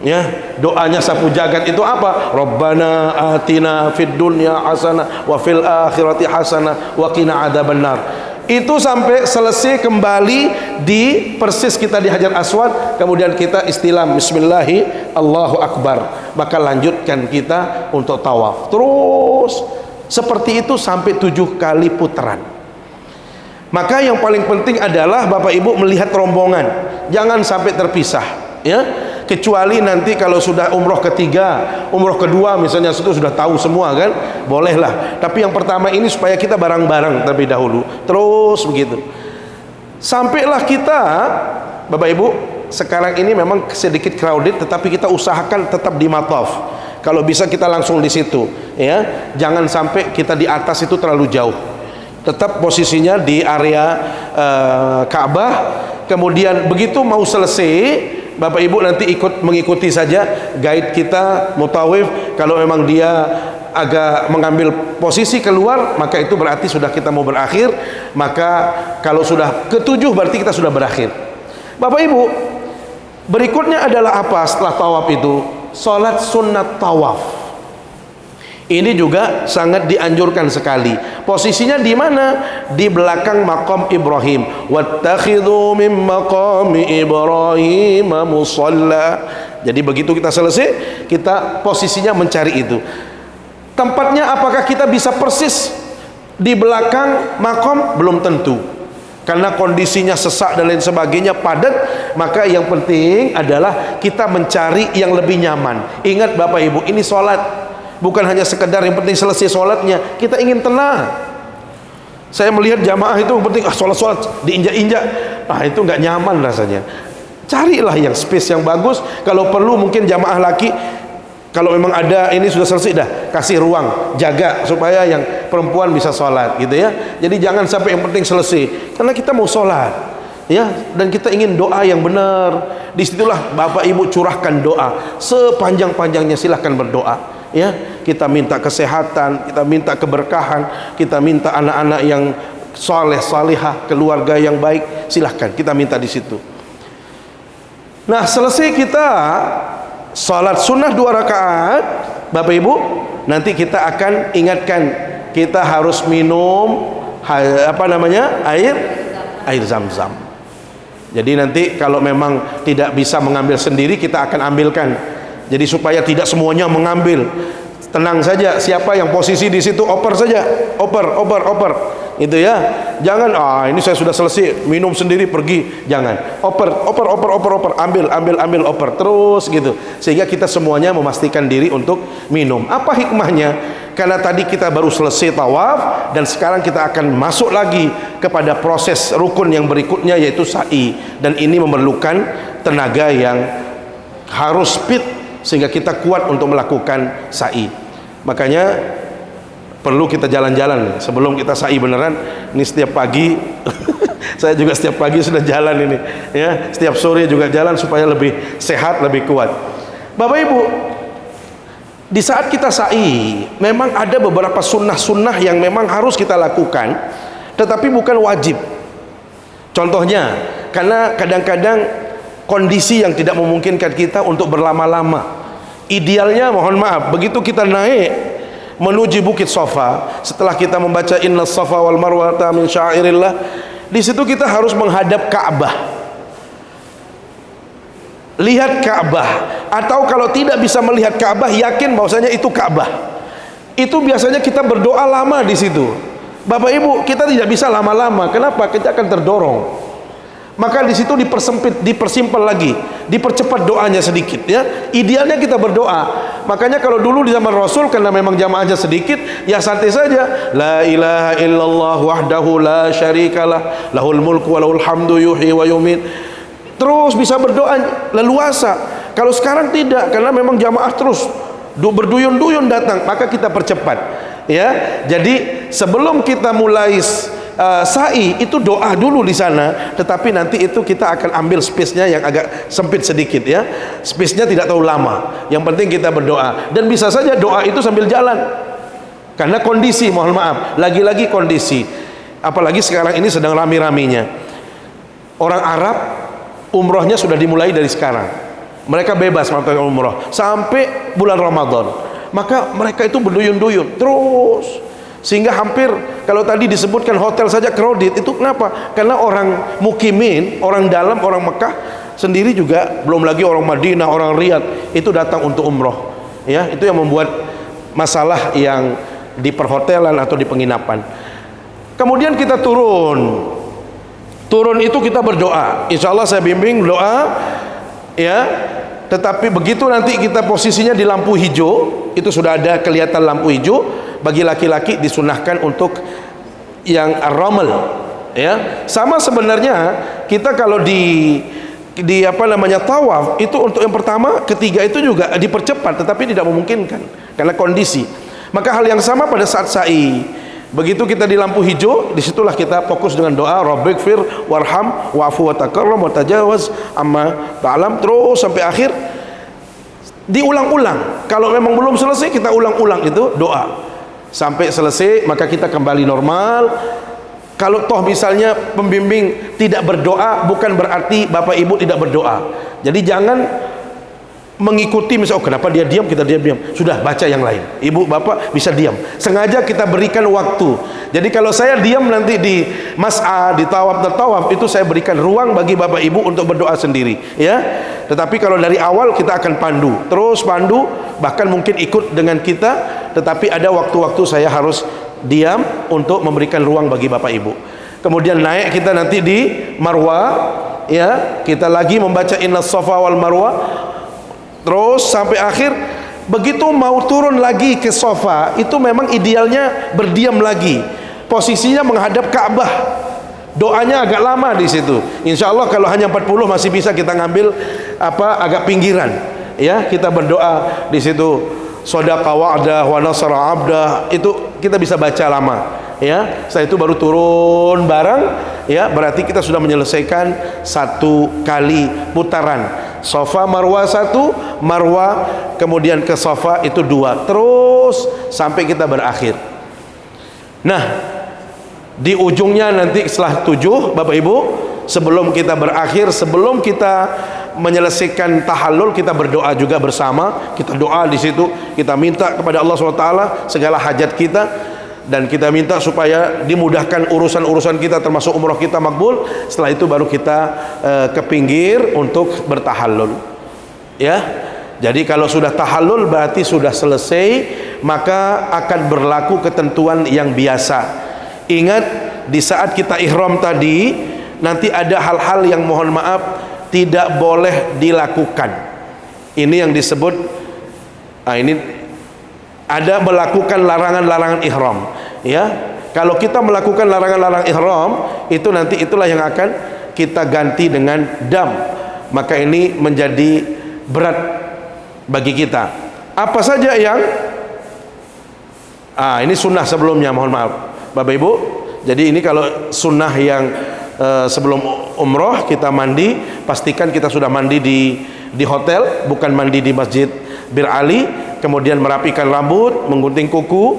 A: Ya, doanya sapu jagat itu apa? Rabbana atina fid dunya hasanah wa fil akhirati hasanah wa qina adzabannar. Itu sampai selesai kembali di persis kita di Hajar Aswad, kemudian kita istilam bismillahi Allahu Akbar, maka lanjutkan kita untuk tawaf terus seperti itu sampai 7 kali putaran. Maka yang paling penting adalah Bapak Ibu melihat rombongan, jangan sampai terpisah, ya. Kecuali nanti kalau sudah umroh ketiga, umroh kedua misalnya sudah tahu semua kan, bolehlah. Tapi yang pertama ini supaya kita bareng-bareng terlebih dahulu, terus begitu. Sampailah kita, Bapak Ibu, sekarang ini memang sedikit crowded, tetapi kita usahakan tetap di mataf. Kalau bisa kita langsung di situ, ya. Jangan sampai kita di atas itu terlalu jauh. Tetap posisinya di area Ka'bah. Kemudian begitu mau selesai, Bapak Ibu nanti mengikuti saja guide kita mutawif. Kalau memang dia agak mengambil posisi keluar, maka itu berarti sudah kita mau berakhir. Maka kalau sudah ke-7 berarti kita sudah berakhir. Bapak Ibu, berikutnya adalah apa setelah tawaf itu? Salat sunnat tawaf. Ini juga sangat dianjurkan sekali. Posisinya di mana? Di belakang maqam Ibrahim. Wattakhidhu min maqami Ibrahim musalla. Jadi begitu kita selesai, kita posisinya mencari itu. Tempatnya apakah kita bisa persis di belakang maqam? Belum tentu. Karena kondisinya sesak dan lain sebagainya, padat. Maka yang penting adalah kita mencari yang lebih nyaman. Ingat Bapak Ibu, ini sholat. Bukan hanya sekedar yang penting selesai sholatnya, kita ingin tenang. Saya melihat jamaah itu yang penting sholat diinjak-injak, itu nggak nyaman rasanya. Carilah yang space yang bagus. Kalau perlu mungkin jamaah laki, kalau memang ada ini sudah selesai, dah kasih ruang, jaga supaya yang perempuan bisa sholat gitu ya. Jadi jangan sampai yang penting selesai, karena kita mau sholat, ya, dan kita ingin doa yang benar. Disitulah Bapak Ibu curahkan doa sepanjang-panjangnya, silahkan berdoa. Ya, kita minta kesehatan, kita minta keberkahan, kita minta anak-anak yang saleh salihah, keluarga yang baik, silahkan kita minta di situ. Nah, selesai kita salat sunnah 2 rakaat, Bapak Ibu, nanti kita akan ingatkan kita harus minum air Zam-Zam. Jadi nanti kalau memang tidak bisa mengambil sendiri, kita akan ambilkan. Jadi supaya tidak semuanya mengambil, tenang saja. Siapa yang posisi di situ oper saja, oper, gitu ya. Jangan ini saya sudah selesai minum sendiri pergi, jangan. Oper, ambil oper terus gitu. Sehingga kita semuanya memastikan diri untuk minum. Apa hikmahnya? Karena tadi kita baru selesai tawaf dan sekarang kita akan masuk lagi kepada proses rukun yang berikutnya, yaitu sa'i. Dan ini memerlukan tenaga yang harus speed sehingga kita kuat untuk melakukan sa'i. Makanya perlu kita jalan-jalan sebelum kita sa'i beneran. Ini setiap pagi saya juga setiap pagi sudah jalan ini ya, setiap sore juga jalan supaya lebih sehat, lebih kuat. Bapak Ibu, di saat kita sa'i memang ada beberapa sunnah-sunnah yang memang harus kita lakukan, tetapi bukan wajib. Contohnya, karena kadang-kadang kondisi yang tidak memungkinkan kita untuk berlama-lama. Idealnya, mohon maaf, begitu kita naik menuju Bukit Safa, setelah kita membaca Inna Safa wal Marwata min syairillah, di situ kita harus menghadap Ka'bah. Lihat Ka'bah, atau kalau tidak bisa melihat Ka'bah, yakin bahwasanya itu Ka'bah. Itu biasanya kita berdoa lama di situ. Bapak Ibu, kita tidak bisa lama-lama. Kenapa? Kita akan terdorong. maka di situ dipersempit, dipersimpel lagi, dipercepat doanya sedikit ya. Idealnya kita berdoa. Makanya kalau dulu di zaman Rasul karena memang jamaahnya sedikit, ya santai saja. La ilaha illallah wahdahu la syarikalah, lahul mulku wa lahul hamdu yuhyi wa yumiit. Terus bisa berdoa leluasa. Kalau sekarang tidak, karena memang jamaah terus berduyun-duyun datang, maka kita percepat ya. Jadi sebelum kita mulai sa'i itu doa dulu di sana, tetapi nanti itu kita akan ambil space-nya yang agak sempit sedikit ya. Space-nya tidak terlalu lama. Yang penting kita berdoa, dan bisa saja doa itu sambil jalan. Karena kondisi, mohon maaf, lagi-lagi kondisi. Apalagi sekarang ini sedang rame-ramenya. Orang Arab umrohnya sudah dimulai dari sekarang. Mereka bebas melakukan umroh sampai bulan Ramadan. Maka mereka itu berduyun-duyun terus. Sehingga hampir kalau tadi disebutkan hotel saja crowded, itu kenapa? Karena orang mukimin, orang dalam, orang Mekah sendiri juga, belum lagi orang Madinah, orang Riyadh itu datang untuk umroh ya. Itu yang membuat masalah yang di perhotelan atau di penginapan. Kemudian kita turun itu kita berdoa, insya Allah saya bimbing doa ya. Tetapi begitu nanti kita posisinya di lampu hijau, itu sudah ada kelihatan lampu hijau. Bagi laki-laki disunahkan untuk yang ar-ramal ya. Sama sebenarnya kita kalau di apa namanya tawaf itu, untuk yang pertama, ketiga itu juga dipercepat, tetapi tidak memungkinkan karena kondisi. Maka hal yang sama pada saat sa'i. Begitu kita di lampu hijau, disitulah kita fokus dengan doa Rabbighfir warham wa'fu wa takarram wa tajawaz amma ta'lam, terus sampai akhir diulang-ulang. Kalau memang belum selesai, kita ulang-ulang itu doa sampai selesai, maka kita kembali normal. Kalau toh misalnya pembimbing tidak berdoa, bukan berarti Bapak Ibu tidak berdoa. Jadi jangan mengikuti misal, oh kenapa dia diam, kita diam. Sudah baca yang lain. Ibu Bapak bisa diam. Sengaja kita berikan waktu. Jadi kalau saya diam nanti di mas'a, di tawaf dan tawaf, itu saya berikan ruang bagi Bapak Ibu untuk berdoa sendiri ya. Tetapi kalau dari awal kita akan pandu, terus pandu, bahkan mungkin ikut dengan kita, tetapi ada waktu-waktu saya harus diam untuk memberikan ruang bagi Bapak Ibu. Kemudian naik kita nanti di Marwah ya, kita lagi membaca Innas Safa wal Marwah terus sampai akhir. Begitu mau turun lagi ke Safa, itu memang idealnya berdiam lagi, posisinya menghadap Ka'bah. Doanya agak lama di situ. Insya Allah kalau hanya 40 masih bisa kita ngambil agak pinggiran ya, kita berdoa di situ. Shadaqa wa'dah wa nasara 'abdah, itu kita bisa baca lama ya. Setelah itu baru turun bareng ya, berarti kita sudah menyelesaikan satu kali putaran. Safa Marwah 1, Marwah kemudian ke Safa itu 2, terus sampai kita berakhir. Nah, di ujungnya nanti setelah 7 Bapak Ibu, sebelum kita berakhir, sebelum kita menyelesaikan tahallul, kita berdoa juga bersama. Kita doa di situ, kita minta kepada Allah SWT segala hajat kita, dan kita minta supaya dimudahkan urusan-urusan kita, termasuk umroh kita makbul. Setelah itu baru kita ke pinggir untuk bertahallul ya. Jadi kalau sudah tahallul berarti sudah selesai, maka akan berlaku ketentuan yang biasa. Ingat, di saat kita ihram tadi nanti ada hal-hal yang mohon maaf tidak boleh dilakukan. Ini yang disebut ini ada melakukan larangan-larangan ihram ya. Kalau kita melakukan larangan-larangan ihram, itu nanti itulah yang akan kita ganti dengan dam. Maka ini menjadi berat bagi kita. Apa saja yang ini sunnah sebelumnya, mohon maaf Bapak Ibu. Jadi ini kalau sunnah yang sebelum umroh kita mandi, pastikan kita sudah mandi di hotel, bukan mandi di Masjid Bir Ali. Kemudian merapikan rambut, menggunting kuku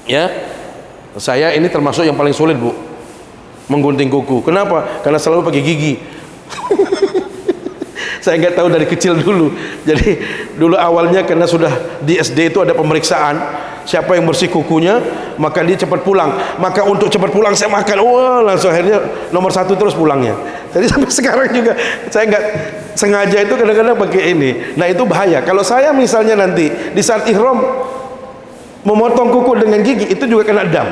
A: ya. Saya ini termasuk yang paling sulit Bu, menggunting kuku. Kenapa? Karena selalu pakai gigi. Saya nggak tahu dari kecil dulu. Jadi dulu awalnya karena sudah di SD itu ada pemeriksaan, siapa yang bersih kukunya maka dia cepat pulang. Maka untuk cepat pulang saya makan, langsung akhirnya nomor 1 terus pulangnya. Jadi sampai sekarang juga saya nggak sengaja itu kadang-kadang pakai ini. Nah itu bahaya. Kalau saya misalnya nanti di saat ihram memotong kuku dengan gigi, itu juga kena dam.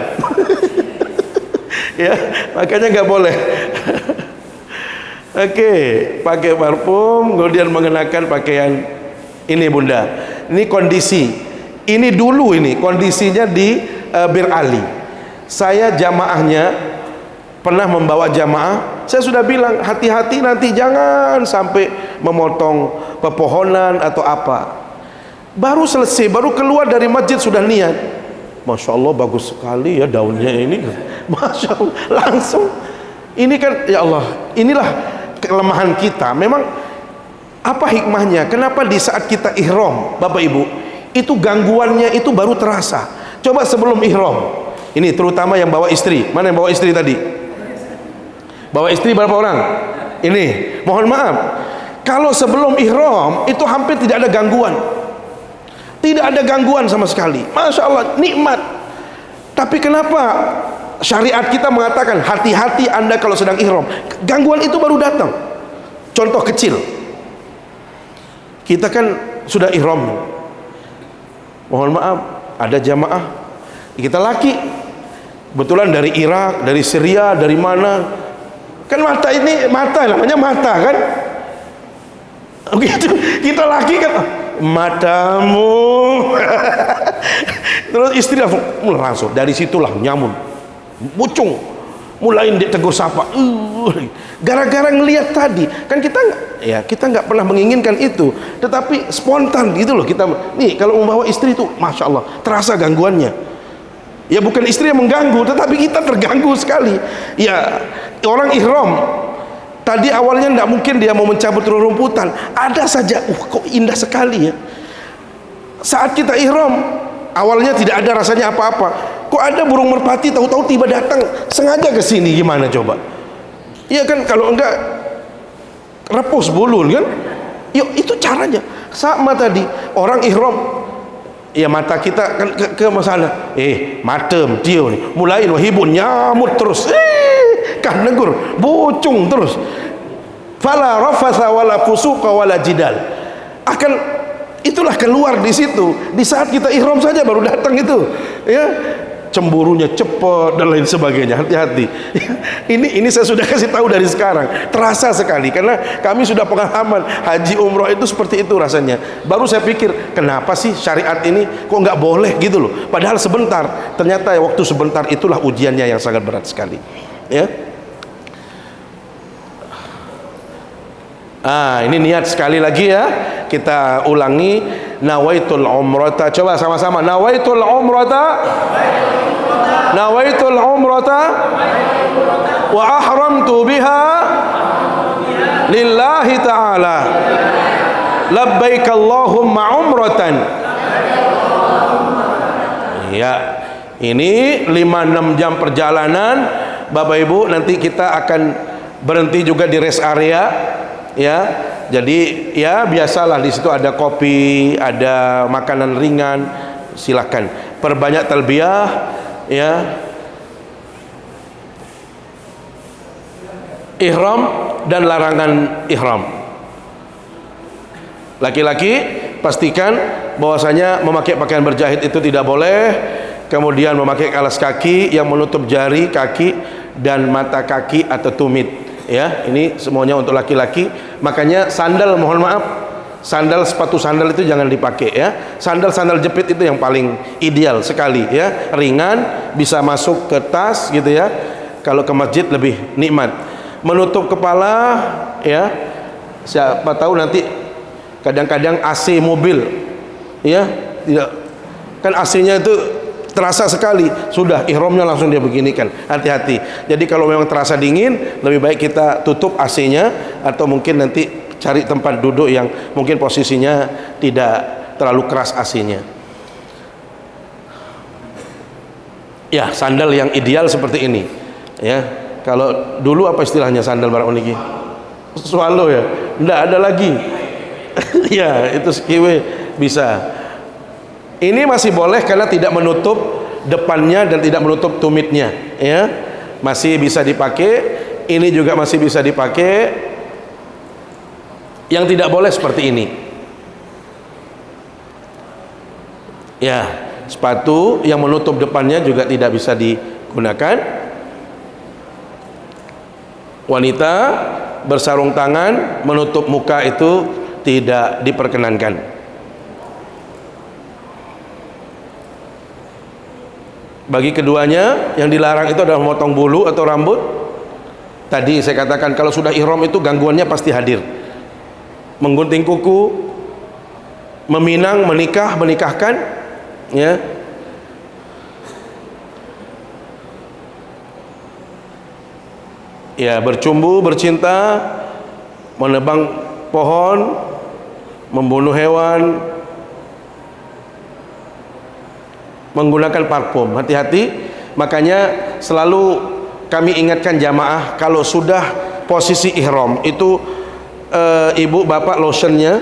A: Ya, makanya nggak boleh. Oke, pakai parfum, kemudian mengenakan pakaian ini bunda. Ini kondisi. Ini dulu ini kondisinya di Bir Ali. Saya jamaahnya pernah membawa jamaah. Saya sudah bilang hati-hati nanti jangan sampai memotong pepohonan atau apa. Baru selesai, baru keluar dari masjid sudah niat. Masya Allah bagus sekali ya daunnya ini. Masya Allah langsung. Ini kan ya Allah, inilah kelemahan kita. Memang apa hikmahnya? Kenapa di saat kita ihram, Bapak Ibu, itu gangguannya itu baru terasa. Coba sebelum ihram. Ini terutama yang bawa istri. Mana yang bawa istri tadi? Bawa istri berapa orang? Ini. Mohon maaf. Kalau sebelum ihram itu hampir tidak ada gangguan. Tidak ada gangguan sama sekali. Masya Allah, nikmat. Tapi kenapa syariat kita mengatakan hati-hati Anda kalau sedang ihram? Gangguan itu baru datang. Contoh kecil. Kita kan sudah ihram. Mohon maaf, ada jamaah. Kita laki. Kebetulan dari Irak, dari Syria, dari mana? Kan mata ini, mata namanya mata kan? Begitu, kita laki kan matamu. Terus istri langsung dari situlah nyamun, bucung, mulai ditegur sapa. Gara-gara ngelihat tadi, kan kita nggak pernah menginginkan itu, tetapi spontan gitu loh kita. Nih kalau membawa istri itu, masya Allah, terasa gangguannya. Ya bukan istri yang mengganggu, tetapi kita terganggu sekali. Ya orang ihram tadi awalnya tidak mungkin dia mau mencabut rerumputan, ada saja, kok indah sekali ya. Saat kita ihram, awalnya tidak ada rasanya apa-apa, kok ada burung merpati tahu-tahu tiba datang sengaja ke sini, gimana coba? Iya kan, kalau enggak repus bulun kan? Yuk itu caranya. Sama tadi orang ihram, ya mata kita kan ke masalah. Matem dia nih, mulai wahibun nyamut terus. Kan negur, bocung terus. Fala rafatha wala fusuqa wala jidal. Akan itulah keluar di situ. Di saat kita ihram saja baru datang itu. Ya, cemburunya cepat dan lain sebagainya. Hati-hati. Ini saya sudah kasih tahu dari sekarang. Terasa sekali karena kami sudah pengalaman haji umroh itu seperti itu rasanya. Baru saya pikir, kenapa sih syariat ini kok nggak boleh gitu loh. Padahal sebentar. Ternyata waktu sebentar itulah ujiannya yang sangat berat sekali. Ya. Ini niat sekali lagi ya. Kita ulangi, nawaitul umrata. Coba sama-sama, nawaitul umrata. Nawaitul umrata wa ahramtu biha lillahi ta'ala. Labbaik Allahumma umratan. Ya, ini 5-6 jam perjalanan Bapak Ibu. Nanti kita akan berhenti juga di rest area ya. Jadi ya biasalah di situ ada kopi, ada makanan ringan, silakan. Perbanyak talbiyah ya. Ihram dan larangan ihram. Laki-laki pastikan bahwasanya memakai pakaian berjahit itu tidak boleh. Kemudian memakai alas kaki yang menutup jari kaki dan mata kaki atau tumit. Ya, ini semuanya untuk laki-laki. Makanya sandal, mohon maaf, sepatu sandal itu jangan dipakai ya. Sandal jepit itu yang paling ideal sekali ya. Ringan, bisa masuk ke tas gitu ya. Kalau ke masjid lebih nikmat. Menutup kepala ya. Siapa tahu nanti kadang-kadang AC mobil ya, tidak kan AC-nya itu terasa sekali, sudah ihramnya langsung dia beginikan. Hati-hati. Jadi kalau memang terasa dingin, lebih baik kita tutup AC-nya atau mungkin nanti cari tempat duduk yang mungkin posisinya tidak terlalu keras AC-nya. Ya, sandal yang ideal seperti ini. Ya, kalau dulu apa istilahnya sandal barang uniki? Swallow ya. Enggak ada lagi. Ya, itu skiwe bisa. Ini masih boleh karena tidak menutup depannya dan tidak menutup tumitnya ya. Masih bisa dipakai. Ini juga masih bisa dipakai. Yang tidak boleh seperti ini. Ya, sepatu yang menutup depannya juga tidak bisa digunakan. Wanita bersarung tangan, menutup muka itu tidak diperkenankan. Bagi keduanya yang dilarang itu adalah memotong bulu atau rambut. Tadi saya katakan kalau sudah ihram itu gangguannya pasti hadir. Menggunting kuku, meminang, menikahkan, ya. Ya, bercumbu, bercinta, menebang pohon, membunuh hewan, menggunakan parfum. Hati-hati. Makanya selalu kami ingatkan jamaah kalau sudah posisi ihram itu ibu bapak lotionnya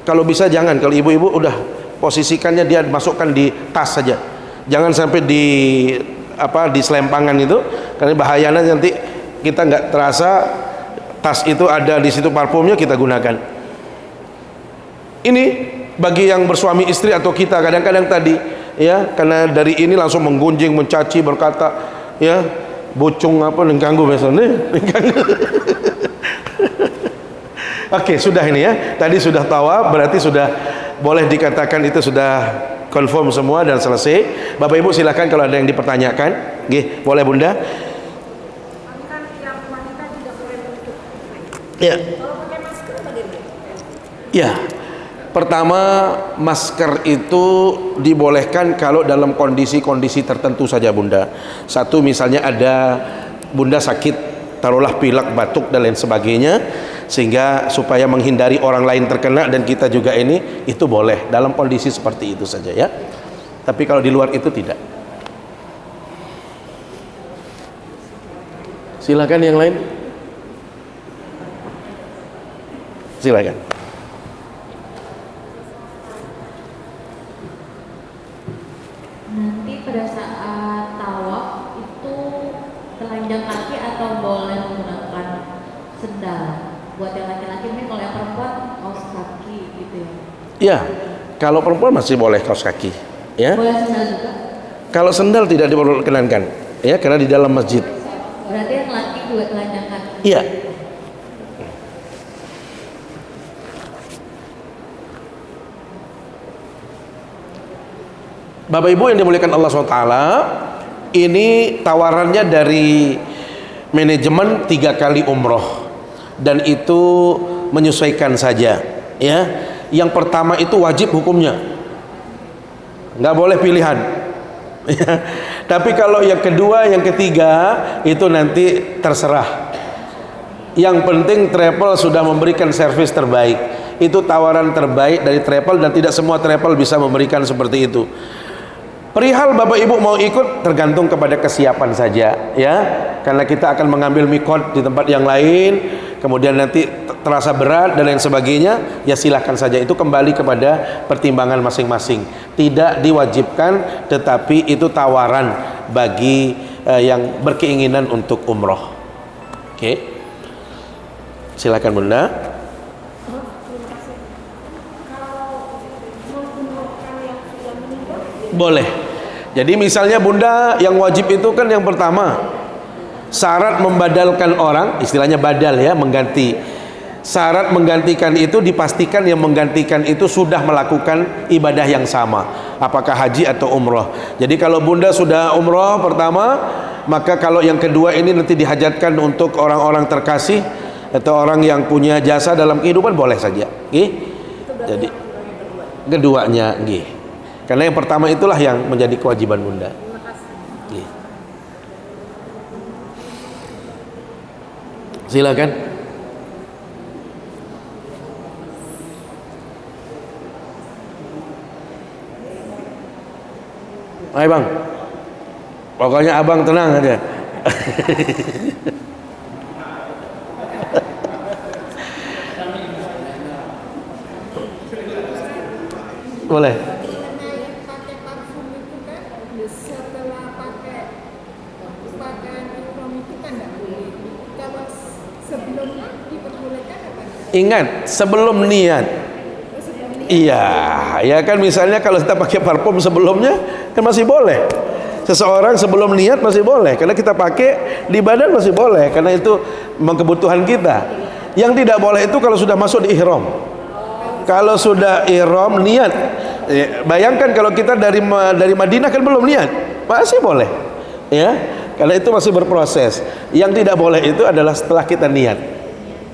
A: kalau bisa jangan, kalau ibu-ibu udah posisikannya dia masukkan di tas saja, jangan sampai di selempangan itu, karena bahayanya nanti kita nggak terasa tas itu ada di situ parfumnya kita gunakan. Ini bagi yang bersuami istri atau kita kadang-kadang tadi ya, karena dari ini langsung menggunjing, mencaci, berkata ya bocong mengganggu biasanya. Oke, sudah ini ya. Tadi sudah tawaf, berarti sudah boleh dikatakan itu sudah confirm semua dan selesai. Bapak Ibu silakan kalau ada yang dipertanyakan. Nggih, boleh Bunda. Ya. Ya. Pertama, masker itu dibolehkan kalau dalam kondisi-kondisi tertentu saja Bunda. Satu, misalnya ada Bunda sakit, taruhlah pilek, batuk dan lain sebagainya, sehingga supaya menghindari orang lain terkena dan kita juga ini, itu boleh dalam kondisi seperti itu saja ya. Tapi kalau di luar itu tidak. Silakan yang lain. Silakan.
L: Nanti pada saat tawaf itu telanjang kaki atau boleh menggunakan sendal? Buat yang laki-laki, ini kalau yang perempuan kaos kaki gitu ya?
A: Ya, kalau perempuan masih boleh kaos kaki. Ya.
L: Boleh sendal juga?
A: Kalau sendal tidak diperkenankan, ya, karena di dalam masjid.
L: Berarti yang laki juga telanjang kaki?
A: Iya. Bapak Ibu yang dimuliakan Allah SWT, ini tawarannya dari manajemen 3 kali umroh dan itu menyesuaikan saja ya. Yang pertama itu wajib hukumnya, nggak boleh pilihan. Tapi kalau yang kedua, yang ketiga itu nanti terserah. Yang penting travel sudah memberikan servis terbaik, itu tawaran terbaik dari travel dan tidak semua travel bisa memberikan seperti itu. Perihal Bapak Ibu mau ikut tergantung kepada kesiapan saja ya, karena kita akan mengambil mikot di tempat yang lain, kemudian nanti terasa berat dan lain sebagainya, ya silahkan saja, itu kembali kepada pertimbangan masing-masing. Tidak diwajibkan, tetapi itu tawaran bagi yang berkeinginan untuk umroh. Oke, silakan Bunda. Boleh. Jadi misalnya Bunda yang wajib itu kan yang pertama syarat membadalkan orang, istilahnya badal ya, mengganti. Syarat menggantikan itu dipastikan yang menggantikan itu sudah melakukan ibadah yang sama, apakah haji atau umroh. Jadi kalau Bunda sudah umroh pertama, maka kalau yang kedua ini nanti dihajatkan untuk orang-orang terkasih atau orang yang punya jasa dalam kehidupan, boleh saja. Jadi keduanya nggih. Karena yang pertama itulah yang menjadi kewajiban Bunda. Silakan. Hai Bang. Pokoknya Abang tenang aja. Boleh. Ingat, sebelum niat. Iya, ya kan misalnya kalau kita pakai parfum sebelumnya kan masih boleh. Seseorang sebelum niat masih boleh, karena kita pakai di badan masih boleh, karena itu memang kebutuhan kita. Yang tidak boleh itu kalau sudah masuk di ihram. Kalau sudah ihram niat, bayangkan kalau kita dari Madinah kan belum niat, masih boleh, ya. Karena itu masih berproses. Yang tidak boleh itu adalah setelah kita niat,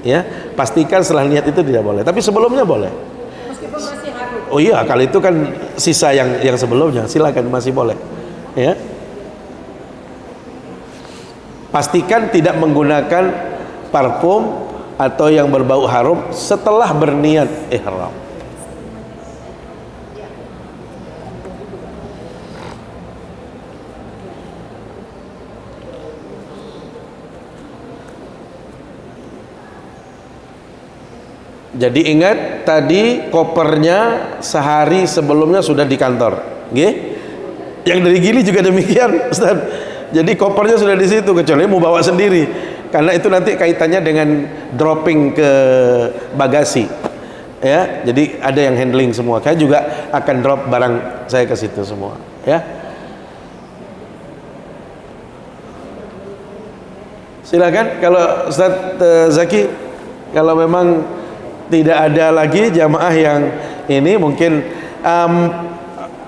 A: ya. Pastikan setelah niat itu tidak boleh. Tapi sebelumnya boleh.
L: Meskipun masih harum.
A: Oh iya, kalau itu kan sisa yang sebelumnya, silakan masih boleh, ya. Pastikan tidak menggunakan parfum atau yang berbau harum setelah berniat ihram. Jadi ingat tadi kopernya sehari sebelumnya sudah di kantor, nggih? Yang dari Gili juga demikian, Ustaz. Jadi kopernya sudah di situ, kecuali mau bawa sendiri, karena itu nanti kaitannya dengan dropping ke bagasi, ya. Jadi ada yang handling semua. Saya juga akan drop barang saya ke situ semua, ya. Silakan kalau Ustaz Zaki, kalau memang tidak ada lagi jamaah yang ini mungkin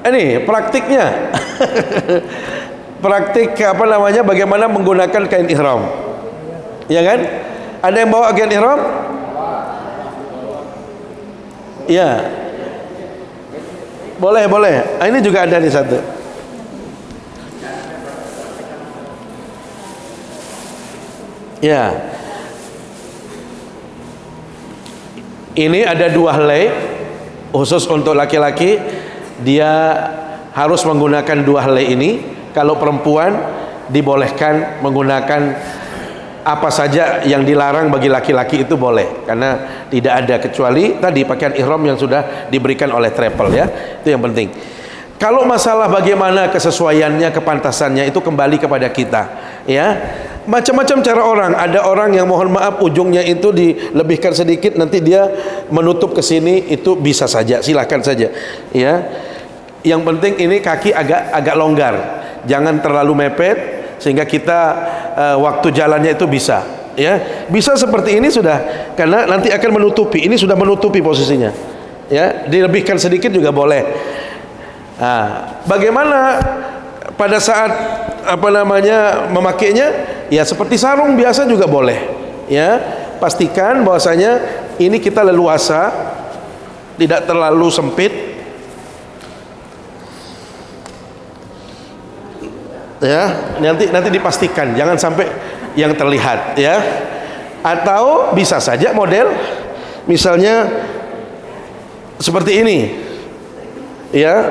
A: ini praktiknya. Praktik apa namanya, bagaimana menggunakan kain ihram, ya kan? Ada yang bawa kain ihram? Ya, boleh. Ini juga ada nih satu. Ya, ini ada 2 helai khusus untuk laki-laki. Dia harus menggunakan 2 helai ini. Kalau perempuan dibolehkan menggunakan apa saja, yang dilarang bagi laki-laki itu boleh, karena tidak ada kecuali tadi pakaian ihram yang sudah diberikan oleh travel, ya. Itu yang penting. Kalau masalah bagaimana kesesuaiannya, kepantasannya, itu kembali kepada kita, ya. Macam-macam cara orang. Ada orang yang mohon maaf ujungnya itu dilebihkan sedikit, nanti dia menutup ke sini, itu bisa saja, silakan saja, ya. Yang penting ini kaki agak longgar, jangan terlalu mepet sehingga kita waktu jalannya itu bisa, ya. Bisa seperti ini sudah, karena nanti akan menutupi. Ini sudah menutupi posisinya, ya. Dilebihkan sedikit juga boleh. Nah, bagaimana pada saat apa namanya memakainya? Ya seperti sarung biasa juga boleh, ya. Pastikan bahwasanya ini kita leluasa, tidak terlalu sempit, ya. Nanti dipastikan jangan sampai yang terlihat, ya. Atau bisa saja model misalnya seperti ini, ya.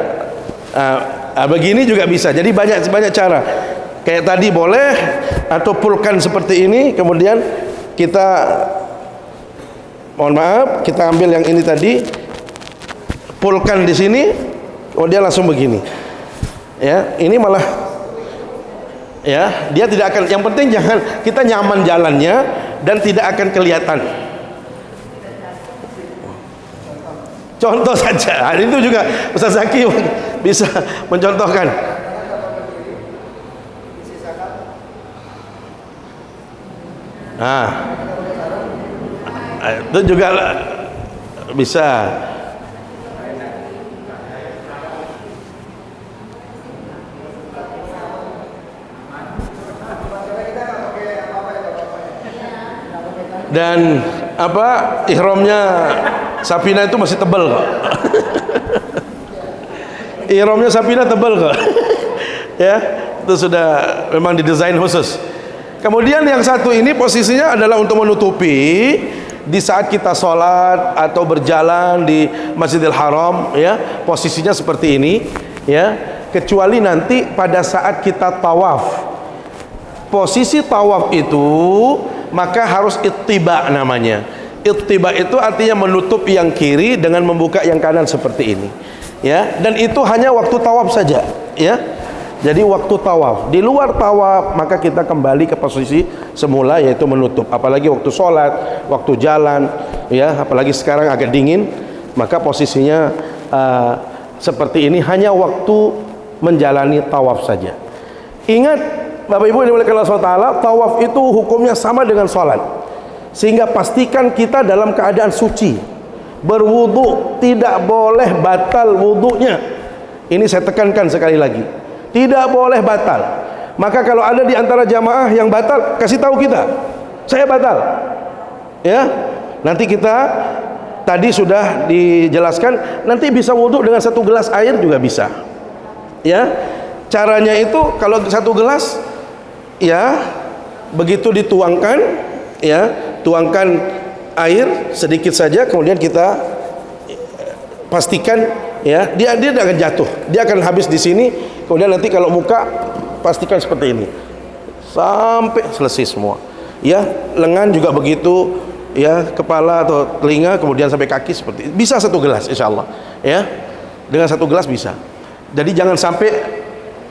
A: Begini juga bisa. Jadi banyak cara. Kayak tadi boleh, atau pulkan seperti ini, kemudian kita mohon maaf, kita ambil yang ini tadi, pulkan di sini, kemudian langsung begini, ya. Ini malah, ya, dia tidak akan, yang penting jangan kita nyaman jalannya dan tidak akan kelihatan. Contoh saja, itu juga Ustaz Zaki bisa mencontohkan. Itu juga bisa. Dan apa, ihramnya Safina itu masih tebal kok. Ihramnya Safina tebal kok. Ya, itu sudah memang didesain khusus. Kemudian yang satu ini posisinya adalah untuk menutupi di saat kita sholat atau berjalan di Masjidil Haram, ya. Posisinya seperti ini, ya. Kecuali nanti pada saat kita tawaf. Posisi tawaf itu maka harus ittiba namanya. Ittiba itu artinya menutup yang kiri dengan membuka yang kanan seperti ini, ya. Dan itu hanya waktu tawaf saja, ya. Jadi waktu tawaf. Di luar tawaf maka kita kembali ke posisi semula, yaitu menutup. Apalagi waktu sholat, waktu jalan, ya. Apalagi sekarang agak dingin, maka posisinya seperti ini, hanya waktu menjalani tawaf saja. Ingat Bapak Ibu yang dimuliakan Allah SWT, tawaf itu hukumnya sama dengan sholat. Sehingga pastikan kita dalam keadaan suci. Berwudu, tidak boleh batal wudunya. Ini saya tekankan sekali lagi. Tidak boleh batal. Maka kalau ada di antara jamaah yang batal, kasih tahu kita. Saya batal. Ya. Nanti kita tadi sudah dijelaskan, nanti bisa wudu dengan 1 gelas air juga bisa. Ya. Caranya itu kalau 1 gelas, ya, begitu dituangkan, ya, tuangkan air sedikit saja, kemudian kita pastikan, ya, dia akan jatuh, dia akan habis di sini, kemudian nanti kalau muka pastikan seperti ini sampai selesai semua, ya, lengan juga begitu, ya, kepala atau telinga, kemudian sampai kaki seperti itu. Bisa 1 gelas insyaallah, ya, dengan 1 gelas bisa. Jadi jangan sampai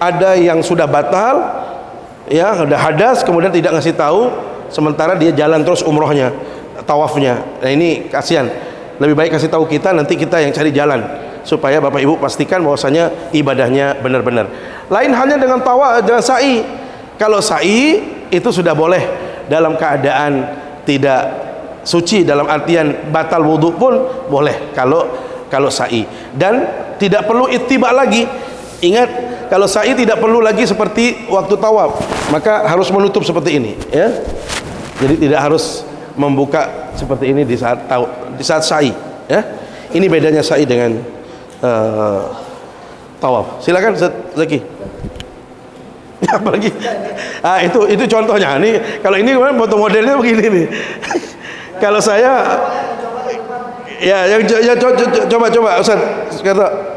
A: ada yang sudah batal, ya, udah hadas kemudian tidak ngasih tahu, sementara dia jalan terus umrohnya, tawafnya. Nah ini kasihan. Lebih baik kasih tahu kita, nanti kita yang cari jalan supaya Bapak Ibu pastikan bahwasanya ibadahnya benar-benar. Lain halnya dengan tawaf, dengan sa'i. Kalau sa'i itu sudah boleh dalam keadaan tidak suci, dalam artian batal wudu pun boleh kalau sa'i, dan tidak perlu ittiba lagi. Ingat, kalau sa'i tidak perlu lagi seperti waktu tawaf, maka harus menutup seperti ini, ya. Jadi tidak harus membuka seperti ini di saat sa'i, ya. Ini bedanya sa'i dengan tawaf. Silakan Zaki. Apalagi itu contohnya. Ini kalau ini foto modelnya begini nih. Kalau saya ya coba Ustaz kata.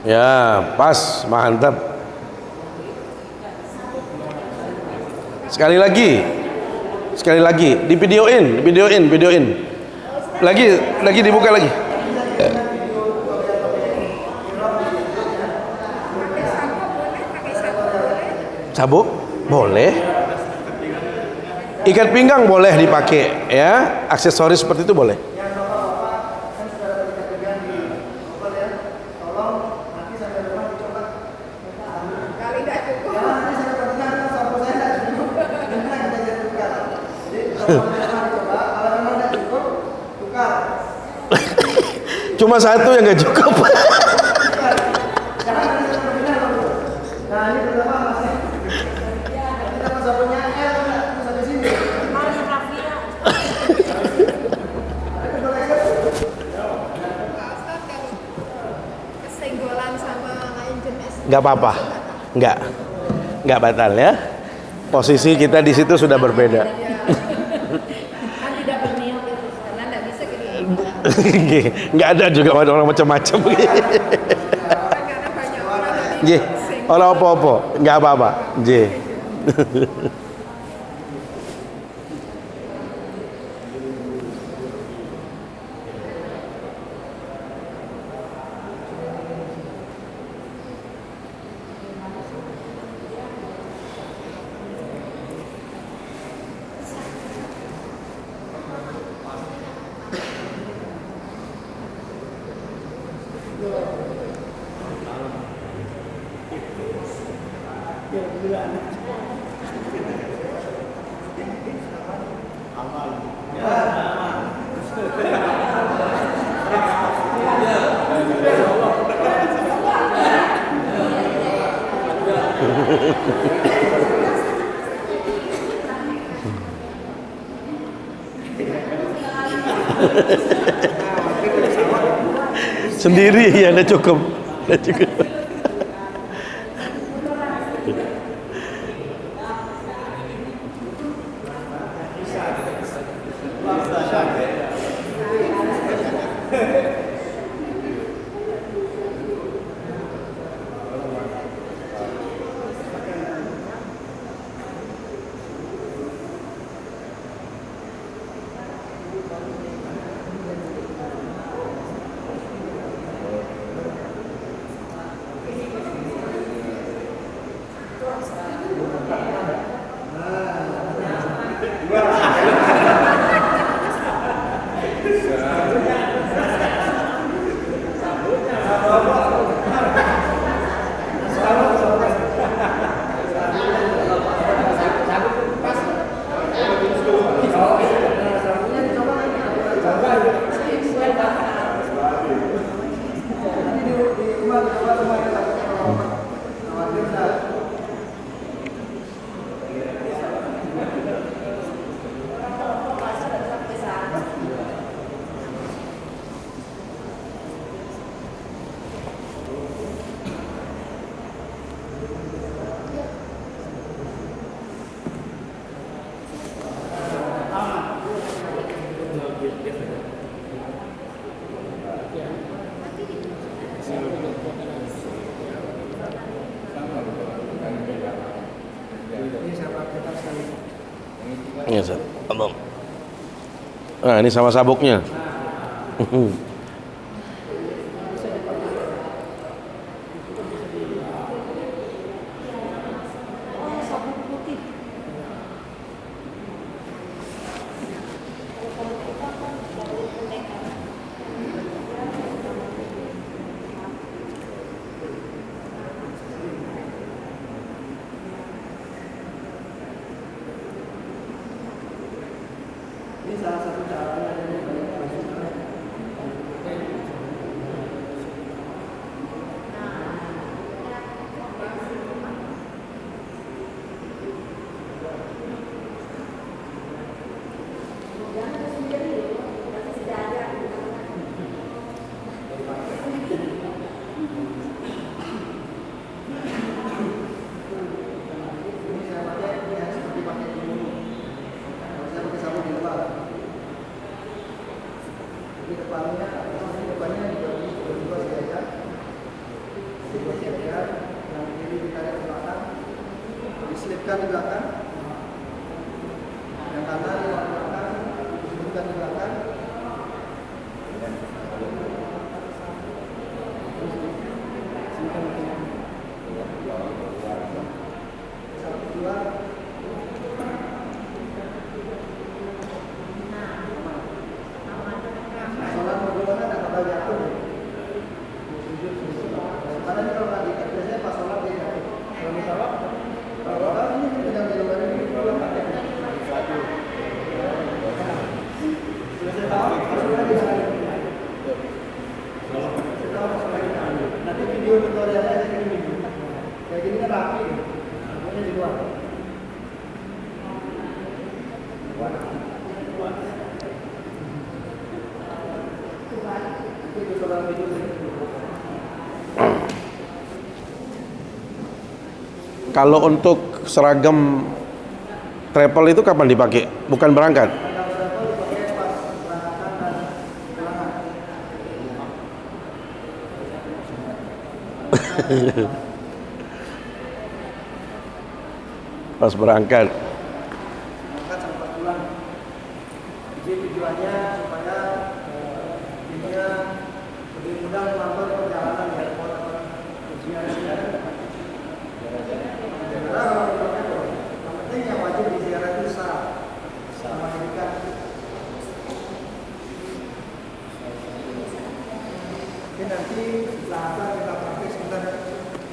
A: Ya, pas, mantap. Sekali lagi, divideoin. Lagi dibuka lagi. Sabuk boleh. Ikat pinggang boleh dipakai, ya. Aksesoris seperti itu boleh. Cuma satu yang nggak cukup. Nggak apa-apa, nggak batal ya. Posisi kita di situ sudah berbeda. Nggak ada juga orang macam-macam. Orang apa-apa, nggak apa-apa. Sendiri ya, udah cukup. Ya, Ustaz. Nah, ini sama sabuknya.
M: Diselipkan di belakang, yang kanan di belakang, diselipkan di belakang. Satu dua. Sholat bagaimana ada kabar jatuh? Karena ini kalau lagi biasanya pas sholat dia jatuh. Kalau misalnya kalau ini dengan di luar ini kalau pakai satu. Selesai tahu, sudah bisa. Nanti video tutorialnya saya kirim. Kayak gini kan rapi, semuanya di luar. Itu tutorial video.
A: Kalau untuk seragam travel itu kapan dipakai? Bukan berangkat? Pas berangkat.
M: Jadi tujuannya supaya dirinya lebih mudah melakukan perjalanan di airport atau ujian. Karena kalau yang penting yang wajib diziarah itu sama pendidikan. Oke, nanti setelah apa kita praktis sebentar.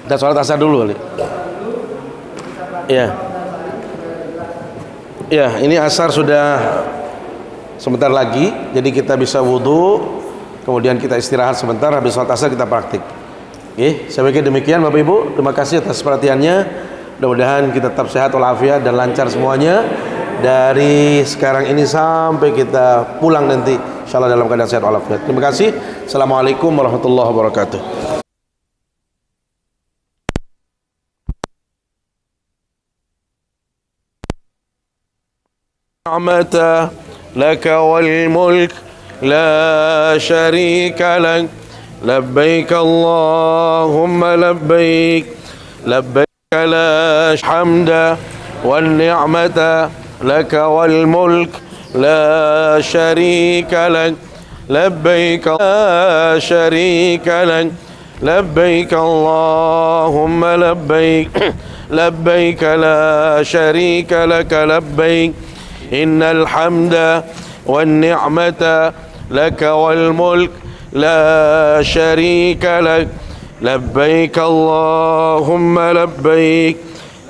A: Kita sholat asar dulu kali. Iya. Ya, ini asar sudah sebentar lagi, jadi kita bisa wudhu, kemudian kita istirahat sebentar, habis sholat asar kita praktik. Oke, saya pikir demikian Bapak Ibu. Terima kasih atas perhatiannya. Mudah-mudahan kita tetap sehat walafiat dan lancar semuanya dari sekarang ini sampai kita pulang nanti, insyaallah dalam keadaan sehat walafiat. Terima kasih. Assalamualaikum warahmatullahi wabarakatuh. نعمة لك والملك لا شريك لك لبيك اللهم لبيك لبيك لا حمد والنعمة لك والملك لا شريك لك لبيك لا شريك لك لبيك اللهم لبيك لبيك لا شريك لك لبيك إن الحمد والنعمة لك والملك لا شريك لك لبيك اللهم لبيك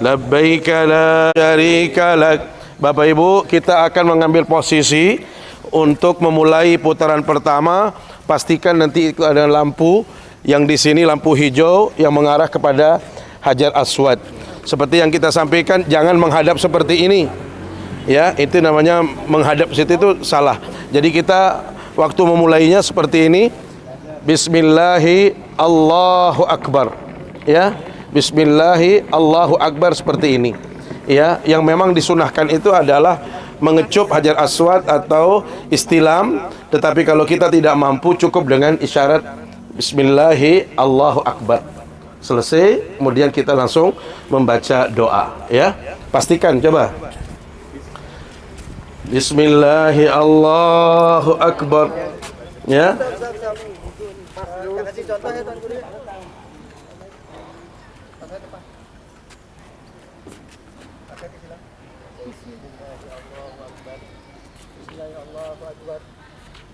A: لبيك لا شريك لك. Bapak Ibu, kita akan mengambil posisi untuk memulai putaran pertama. Pastikan nanti ada lampu yang di sini, lampu hijau yang mengarah kepada Hajar Aswad. Seperti yang kita sampaikan, jangan menghadap seperti ini. Ya, itu namanya menghadap situ itu salah. Jadi kita waktu memulainya seperti ini. Bismillahi Allahu Akbar. Ya, Bismillahi Allahu Akbar seperti ini. Ya, yang memang disunahkan itu adalah mengecup Hajar Aswad atau istilam. Tetapi kalau kita tidak mampu, cukup dengan isyarat Bismillahi Allahu Akbar. Selesai, kemudian kita langsung membaca doa. Ya, pastikan coba. Bismillahi Allahu Akbar. Ya.
M: Kasih contoh ya Tuan Guru.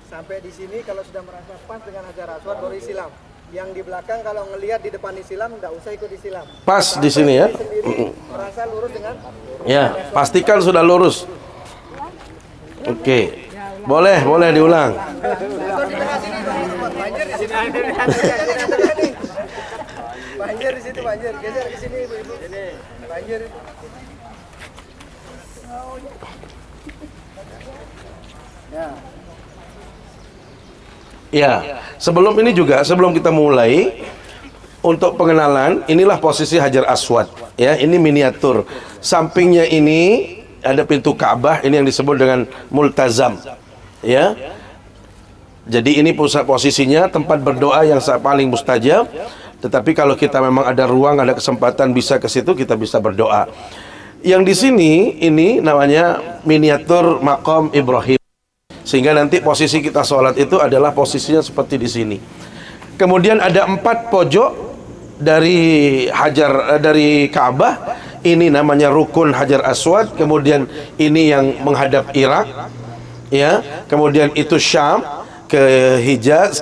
M: Sampai di sini kalau sudah merasa pas dengan Hajar Aswad baru silam. Yang di belakang kalau ngelihat di depan disilam enggak usah ikut disilam.
A: Pas di sini ya.
M: Merasa lurus dengan
A: Ya, pastikan sudah lurus. Oke. Boleh diulang.
M: Banjir di sini. Banjir di situ, banjir. Geser ke sini Ibu-ibu. Banjir.
A: Ya, sebelum kita mulai untuk pengenalan, inilah posisi Hajar Aswad. Ya, ini miniatur. Sampingnya ini ada pintu Ka'bah, ini yang disebut dengan multazam. Ya. Jadi ini pusat posisinya, tempat berdoa yang paling mustajab. Tetapi kalau kita memang ada ruang, ada kesempatan bisa ke situ, kita bisa berdoa. Yang di sini ini namanya miniatur maqam Ibrahim. Sehingga nanti posisi kita sholat itu adalah posisinya seperti di sini. Kemudian ada 4 pojok dari Ka'bah. Ini namanya rukun Hajar Aswad. Kemudian ini yang menghadap Irak, ya. Kemudian itu Syam ke Hijaz.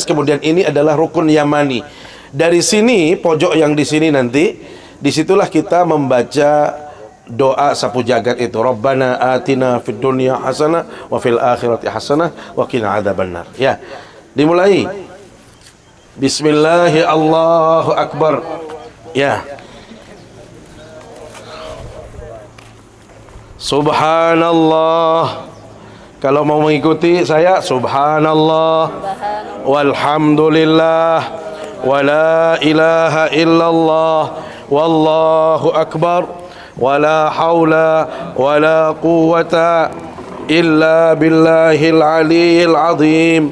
A: Kemudian ini adalah rukun Yamani. Dari sini pojok yang di sini nanti, disitulah kita membaca doa sapu jagat itu, Rabbana atina fid dunya hasanah wa fil akhirati hasanah wa qina adzabannar. Ya. Dimulai. Bismillahi Allahu Akbar. Ya. Subhanallah. Kalau mau mengikuti saya, subhanallah walhamdulillah wa la ilaha illallah wallahu akbar wala haula wala quwwata illa billahil aliyyil azim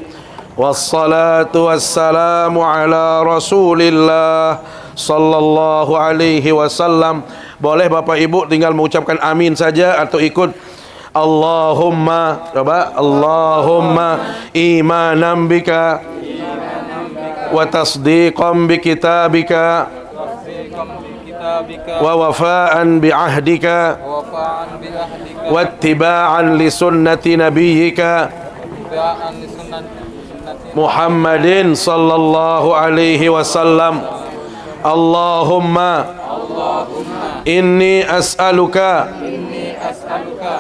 A: wassalatu wassalamu ala rasulillah sallallahu alaihi wasallam. Boleh Bapak Ibu tinggal mengucapkan amin saja atau ikut Allahumma, coba Allahumma imanan bika wa tasdiqan bi kitabika wa wafa'an bi ahdika wa ittiba'an li sunnati nabiyyika Muhammadin sallallahu alaihi wasallam. Allahumma inni as'aluka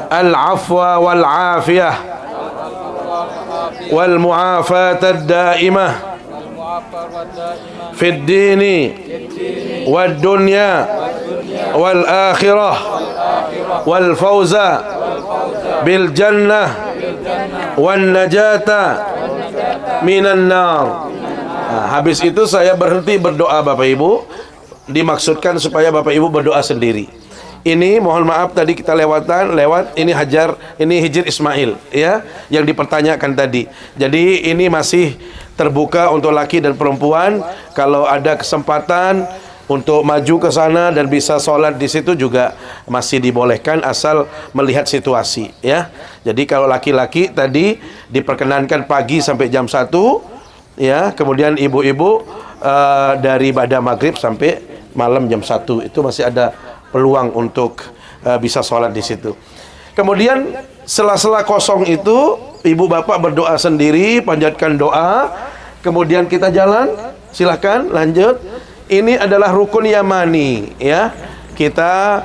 A: al-afwa wal-afiyah wal-mu'afata ad-da'imah fi ad-dini wad-dunya wal-akhirah wal-fawza bil-jannah wan-najata minan nar. Habis itu saya berhenti berdoa Bapak Ibu. Dimaksudkan supaya Bapak Ibu berdoa sendiri. Ini mohon maaf tadi kita lewat ini Hijr Ismail ya yang dipertanyakan tadi. Jadi ini masih terbuka untuk laki dan perempuan. Kalau ada kesempatan untuk maju ke sana dan bisa sholat di situ juga masih dibolehkan asal melihat situasi ya. Jadi kalau laki-laki tadi diperkenankan pagi sampai jam 1 ya, kemudian ibu-ibu dari pada maghrib sampai malam jam 1 itu masih ada peluang untuk bisa sholat di situ. Kemudian sela-sela kosong itu ibu bapak berdoa sendiri, panjatkan doa. Kemudian kita jalan, silakan lanjut. Ini adalah rukun Yamani ya. Kita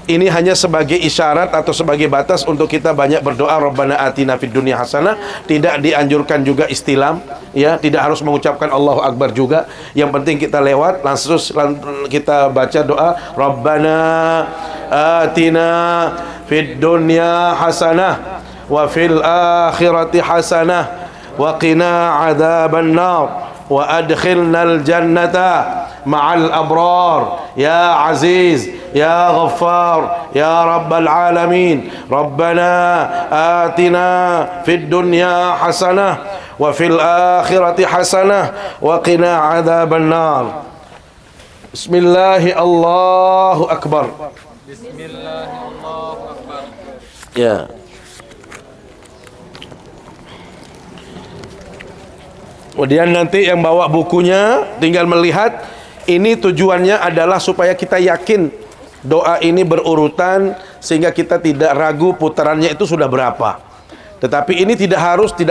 A: ini hanya sebagai isyarat atau sebagai batas untuk kita banyak berdoa Rabbana atina fid dunya hasanah. Tidak dianjurkan juga istilam ya, tidak harus mengucapkan Allahu Akbar juga. Yang penting kita lewat langsung kita baca doa Rabbana atina fid dunya hasanah wa fil akhirati hasanah wa qina adzaban nar wa adkhilnal jannata ma'al abrar ya aziz ya ghaffar ya rabbal alamin. Rabbana atina fid dunya hasanah wa fil akhirati hasanah wa qina adzaban nar. Bismillahi Allahu akbar. Bismillahi Allahu akbar. Ya. Kemudian nanti yang bawa bukunya tinggal melihat. Ini tujuannya adalah supaya kita yakin doa ini berurutan sehingga kita tidak ragu putarannya itu sudah berapa. Tetapi ini tidak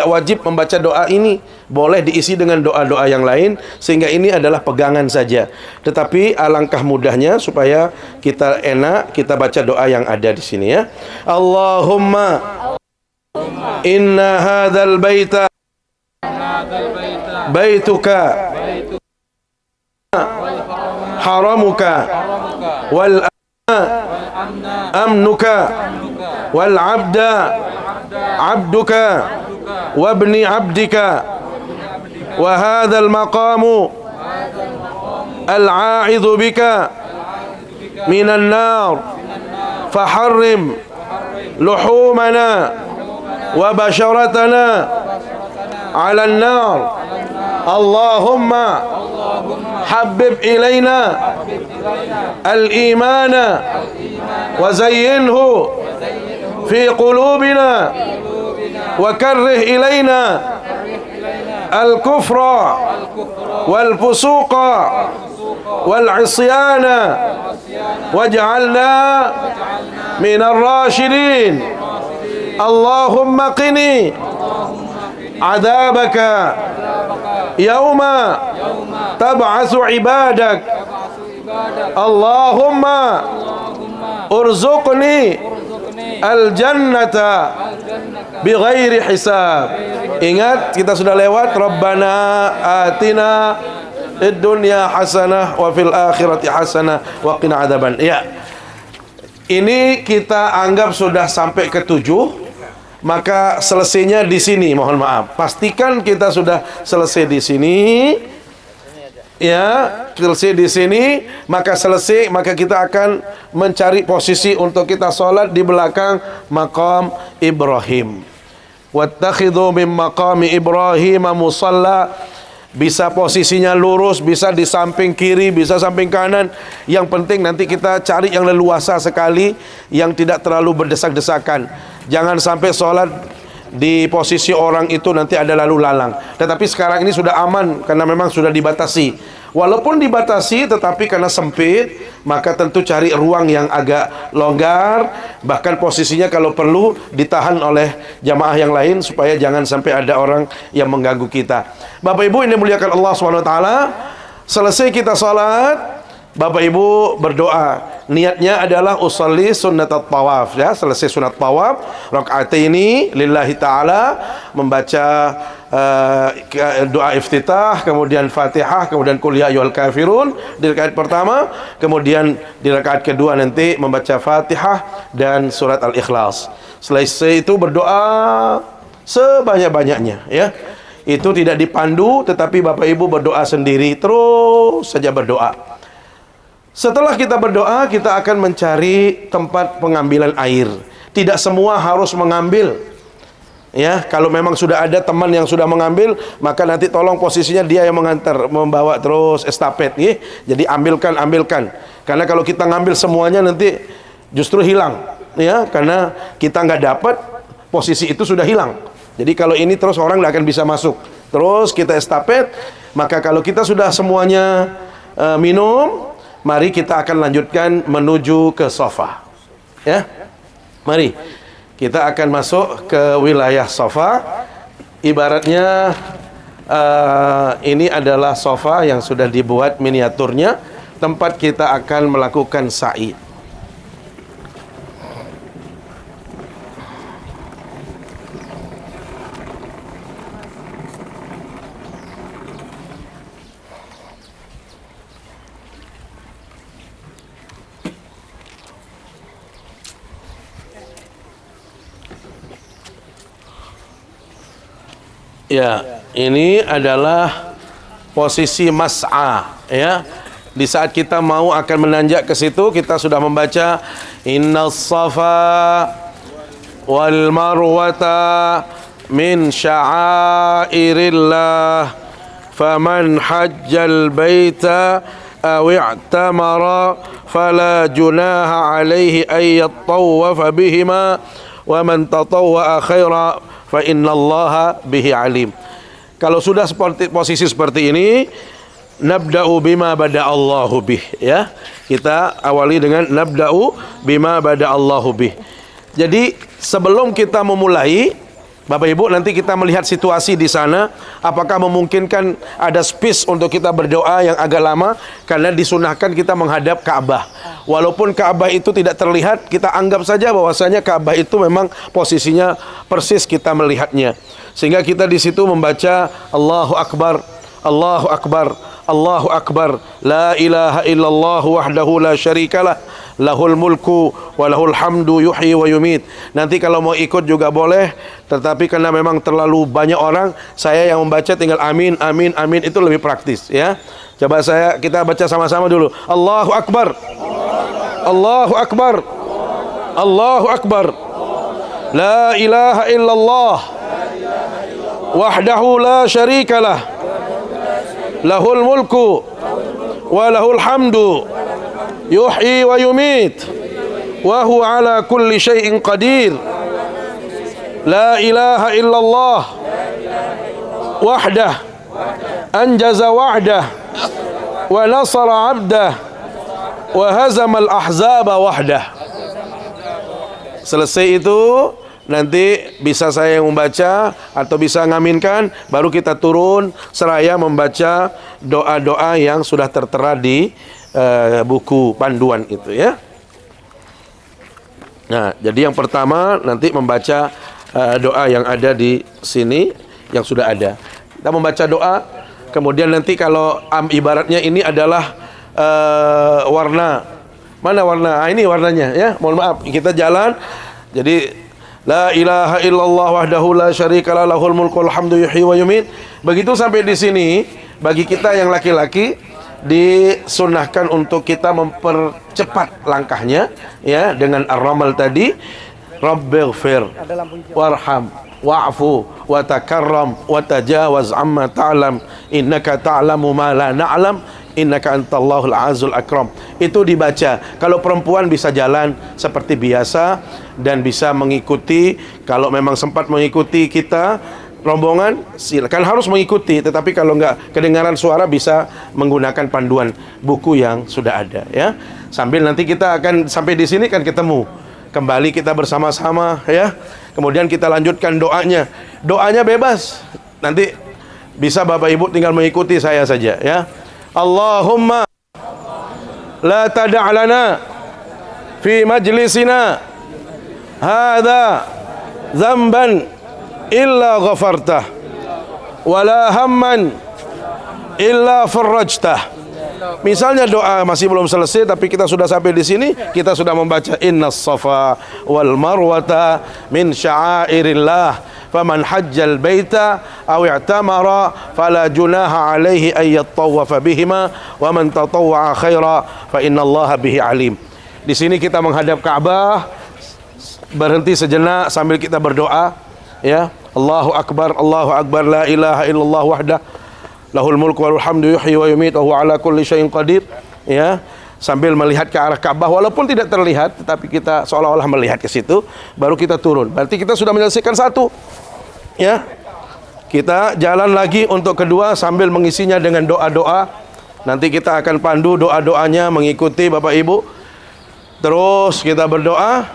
A: wajib membaca doa ini. Boleh diisi dengan doa-doa yang lain sehingga ini adalah pegangan saja. Tetapi alangkah mudahnya supaya kita enak kita baca doa yang ada di sini ya. Allahumma inna hadzal baita baituka haramuka wal amnuka wal abda abduka wabni abdika wa hadzal maqamu al-a'idhu bika minan nar faharrim luhumana wa basharatana 'ala an-nar Allahumma habbib ilaina al-imana wa zayyinhu fi qulubina wa karrih ilaina al-kufra wal fusuqa wal isyana waj'alna minar rasyidin Allahumma qini adabaka yauma tab'asu ibadak Allahumma urzuqni al-jannata bighairi hisab. Ingat kita sudah lewat Rabbana atina id dunya hasanah wa fil akhirati hasanah wa qina adzaban. Ya. Ini kita anggap sudah sampai ke 7. Maka selesainya di sini, mohon maaf. Pastikan kita sudah selesai di sini. Ya, selesai di sini, maka kita akan mencari posisi untuk kita sholat di belakang maqam Ibrahim. Wattakhidhu min maqami Ibrahim musalla. Bisa posisinya lurus, bisa di samping kiri, bisa samping kanan. Yang penting nanti kita cari yang leluasa sekali, yang tidak terlalu berdesak-desakan. Jangan sampai sholat di posisi orang itu nanti ada lalu lalang. Tetapi sekarang ini sudah aman karena memang sudah dibatasi. Walaupun dibatasi tetapi karena sempit, maka tentu cari ruang yang agak longgar. Bahkan posisinya kalau perlu ditahan oleh jamaah yang lain supaya jangan sampai ada orang yang mengganggu kita. Bapak Ibu ini muliakan Allah SWT. Selesai kita salat, Bapak Ibu berdoa. Niatnya adalah usolli sunnat tawaf ya, selesai sunat tawaf, rakaataini lillahi ta'ala, membaca doa iftitah, kemudian Fatihah, kemudian qul ya ayyuhal kafirun di rakaat pertama, kemudian di rakaat kedua nanti membaca Fatihah dan surat Al-Ikhlas. Selesai itu berdoa sebanyak-banyaknya ya. Itu tidak dipandu tetapi Bapak Ibu berdoa sendiri, terus saja berdoa. Setelah kita berdoa, kita akan mencari tempat pengambilan air. Tidak semua harus mengambil. Ya, kalau memang sudah ada teman yang sudah mengambil, maka nanti tolong posisinya dia yang mengantar, membawa terus estafet. Ya. Jadi ambilkan. Karena kalau kita ngambil semuanya nanti justru hilang. Ya, karena kita nggak dapat, posisi itu sudah hilang. Jadi kalau ini terus orang nggak akan bisa masuk. Terus kita estafet, maka kalau kita sudah semuanya minum, mari kita akan lanjutkan menuju ke sofa. Ya, mari kita akan masuk ke wilayah sofa. Ibaratnya ini adalah sofa yang sudah dibuat miniaturnya, tempat kita akan melakukan sa'i. Ya, ini adalah posisi mas'a ya. Di saat kita mau akan menanjak ke situ, kita sudah membaca innas safa wal marwata min sya'airillah faman hajjal baita aw i'tamara fala junaha alaihi ay yattawafa bihima wa man tatawwa khaira fa innallaha bihi alim. Kalau sudah posisi seperti ini, nabda'u bima bada'allahu bih, ya. Kita awali dengan nabda'u bima bada'allahu bih. Jadi sebelum kita memulai, Bapak Ibu, nanti kita melihat situasi di sana, apakah memungkinkan ada space untuk kita berdoa yang agak lama, karena disunahkan kita menghadap Ka'bah. Walaupun Ka'bah itu tidak terlihat, kita anggap saja bahwasanya Ka'bah itu memang posisinya persis kita melihatnya. Sehingga kita di situ membaca Allahu Akbar, Allahu Akbar, Allahu Akbar, la ilaha illallah wahdahu la syarikalah, lahul mulku wa lahul hamdu yuhyi wa yumit. Nanti kalau mau ikut juga boleh, tetapi karena memang terlalu banyak orang, saya yang membaca tinggal amin, amin, amin, itu lebih praktis, ya. Coba kita baca sama-sama dulu. Allahu Akbar, Allahu Akbar, Allahu Akbar, la ilaha illallah wahdahu la syarikalah, lahul mulku wa lahul hamdu yuhyi wa yumit wa huwa ala kulli syai'in qadir, la ilaha illallah wahdah anjaza wa'dah wa nasara 'abdah wa hazamal ahzaba wahdah. Selesai itu nanti bisa saya yang membaca atau bisa ngaminkan, baru kita turun seraya membaca doa-doa yang sudah tertera di buku panduan itu, ya. Nah, jadi yang pertama nanti membaca doa yang ada di sini yang sudah ada. Kita membaca doa, kemudian nanti kalau ibaratnya ini adalah warna. Mana warna? Ini warnanya, ya. Mohon maaf, kita jalan. Jadi la ilaha illallah wahdahu la syarikalah, lahul mulku wal hamdu yuhyi wa yumit. Begitu sampai di sini, bagi kita yang laki-laki disunahkan untuk kita mempercepat langkahnya, ya, dengan ar-ramal tadi, rabbighfir warham wa'fu wa takarram wa tajawaz amma ta'lam innaka ta'lamu ma la na'lam innaka antallahul azul akram. Itu dibaca. Kalau perempuan bisa jalan seperti biasa dan bisa mengikuti. Kalau memang sempat mengikuti kita rombongan, silakan, harus mengikuti. Tetapi kalau enggak kedengaran suara, bisa menggunakan panduan buku yang sudah ada, ya. Sambil nanti kita akan sampai di sini kan ketemu kembali kita bersama-sama, ya. Kemudian kita lanjutkan doanya. Doanya bebas. Nanti bisa Bapak Ibu tinggal mengikuti saya saja, ya. Allahumma la tada' lana fi majlisina hadza dzamban illa ghafartah wa la hamman illa farajtah. Misalnya doa masih belum selesai, tapi kita sudah sampai di sini, kita sudah membaca innas safa wal marwata min sya'airillah faman hajjal baita aw i'tamara fala junaha alaihi ay yattawafa bihima wa man tatawwa'a khaira fa innallaha bihi alim. Di sini kita menghadap Ka'bah, berhenti sejenak sambil kita berdoa, ya. Allahu Akbar, Allahu Akbar, la ilaha illallah wahdah lahul mulku wal hamdu yuhyi wa yumit wa huwa ala kulli syai'in qadir, ya. Sambil melihat ke arah Ka'bah, walaupun tidak terlihat, tetapi kita seolah-olah melihat ke situ, baru kita turun. Berarti kita sudah menyelesaikan satu, ya. Kita jalan lagi untuk kedua sambil mengisinya dengan doa-doa. Nanti kita akan pandu doa-doanya, mengikuti Bapak Ibu. Terus kita berdoa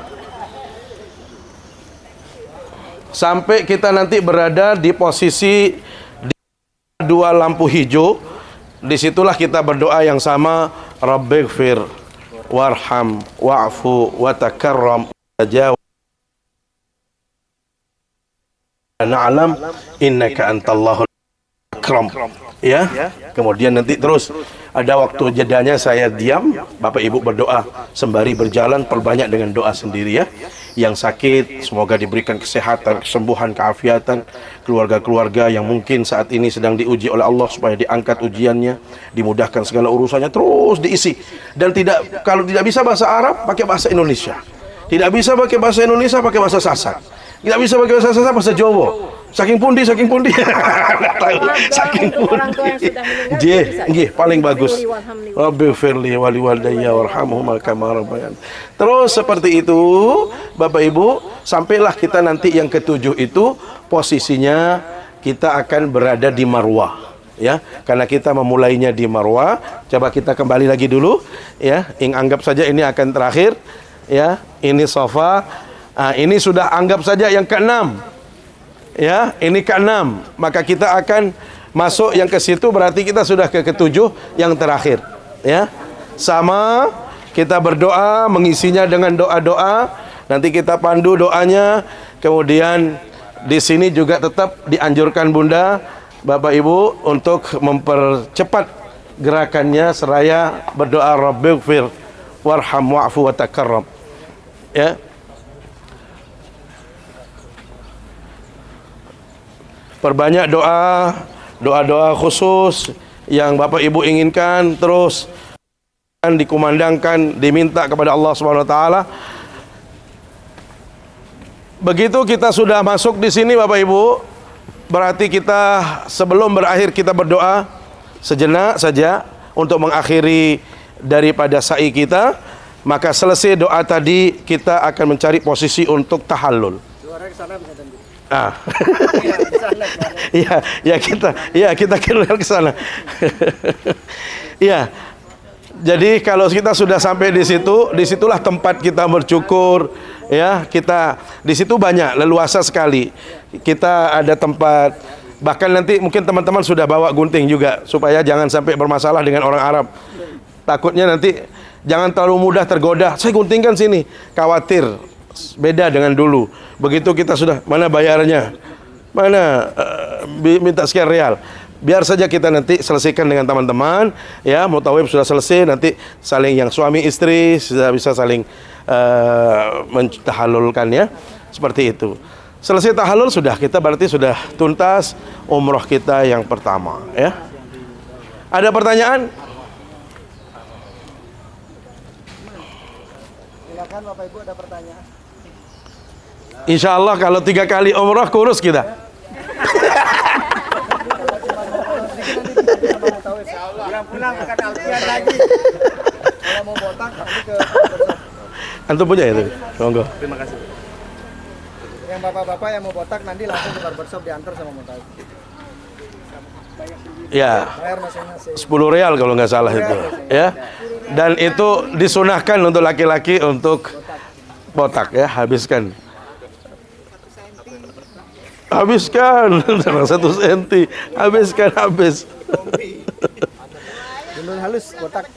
A: sampai kita nanti berada di posisi dua lampu hijau. Disitulah kita berdoa yang sama, rabbighfir warham wa'fu wa takarram tajawaz na'lam innaka antallahul akram, ya. Kemudian nanti terus ada waktu jedanya saya diam, Bapak Ibu berdoa sembari berjalan, perbanyak dengan doa sendiri, ya. Yang sakit semoga diberikan kesehatan, kesembuhan, keafiatan. Keluarga-keluarga yang mungkin saat ini sedang diuji oleh Allah supaya diangkat ujiannya, dimudahkan segala urusannya, terus diisi. Dan kalau tidak bisa bahasa Arab, pakai bahasa Indonesia. Tidak bisa pakai bahasa Indonesia, pakai bahasa Sasak. Tidak bisa pakai bahasa Sasak, bahasa Jawa. Saking pundi. Saking pundi. Nggih, paling bagus. Rabbighfirli wa liwalidayya warhamhuma kama rabbayani. Terus seperti itu, Bapak Ibu, sampailah kita nanti yang ketujuh itu posisinya kita akan berada di Marwah. Ya, karena kita memulainya di Marwah. Coba kita kembali lagi dulu, ya. Anggap saja ini akan terakhir, ya. Ini Safa. Ini sudah anggap saja yang ke-6. Ya, ini ke-6. Maka kita akan masuk yang ke situ, berarti kita sudah ke ke-7 yang terakhir. Ya. Sama kita berdoa, mengisinya dengan doa-doa. Nanti kita pandu doanya. Kemudian di sini juga tetap dianjurkan Bunda, Bapak Ibu untuk mempercepat gerakannya seraya berdoa Rabbighfir warham wa'fu wa takarram. Ya. Perbanyak doa khusus yang Bapak Ibu inginkan, terus dikumandangkan, diminta kepada Allah Subhanahu wa taala. Begitu kita sudah masuk di sini Bapak Ibu, berarti kita sebelum berakhir kita berdoa sejenak saja untuk mengakhiri daripada sa'i kita. Maka selesai doa tadi kita akan mencari posisi untuk tahallul. Kita keluar ke sana. Iya. Jadi kalau kita sudah sampai di situ, disitulah tempat kita bersyukur. Ya, kita di situ banyak, leluasa sekali. Kita ada tempat, bahkan nanti mungkin teman-teman sudah bawa gunting juga supaya jangan sampai bermasalah dengan orang Arab. Takutnya nanti jangan terlalu mudah tergoda. Saya guntingkan sini, khawatir. Beda dengan dulu. Begitu kita sudah, mana bayarnya? Mana minta sekian real. Biar saja kita nanti selesaikan dengan teman-teman. Ya, mutawif sudah selesai, nanti saling yang suami istri sudah bisa saling mentahallulkan, ya. Seperti itu. Selesai tahallul sudah, kita berarti sudah tuntas umroh kita yang pertama, ya. Ada pertanyaan?
M: Silakan Bapak Ibu, ada pertanyaan.
A: Insya Allah kalau 3 kali umroh kurus kita.
M: Yang pulang akan Alfian lagi. Kalau mau botak nanti ke
A: Antum punya itu? Monggo.
M: Terima kasih. Yang bapak-bapak yang mau botak nanti langsung ke barbershop diantar sama Mutawif.
A: Ya.
M: Bayar masing-masing.
A: 10 real kalau nggak salah itu, ya. Dan itu disunahkan untuk laki-laki untuk botak, ya, habiskan. Habiskan 1 senti, habiskan habis.
M: Dulu halus botak.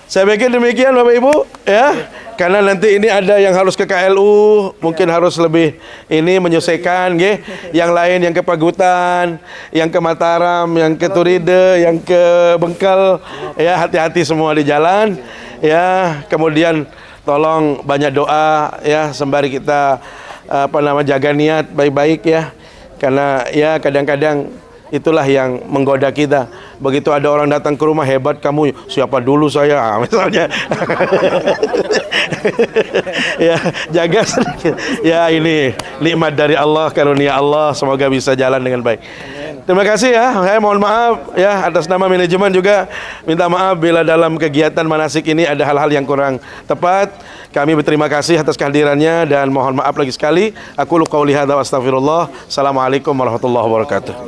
A: Saya pikir demikian Bapak Ibu, ya. Karena nanti ini ada yang harus ke KLU, mungkin harus lebih ini menyesuaikan, nggih. Yang lain yang ke Pagutan, yang ke Mataram, yang ke Turide, yang ke Bengkel, ya, hati-hati semua di jalan, ya. Kemudian tolong banyak doa, ya, sembari kita jaga niat baik-baik, ya. Karena ya kadang-kadang itulah yang menggoda kita. Begitu ada orang datang ke rumah, hebat kamu, siapa dulu saya, misalnya. Ya, jaga sedikit. Ya, ini nikmat dari Allah, karunia Allah, semoga bisa jalan dengan baik. Terima kasih, ya. Saya mohon maaf, ya, atas nama manajemen juga minta maaf bila dalam kegiatan manasik ini ada hal-hal yang kurang tepat. Kami berterima kasih atas kehadirannya dan mohon maaf lagi sekali. Aku qauli hadza wa astaghfirullah. Assalamualaikum warahmatullahi wabarakatuh.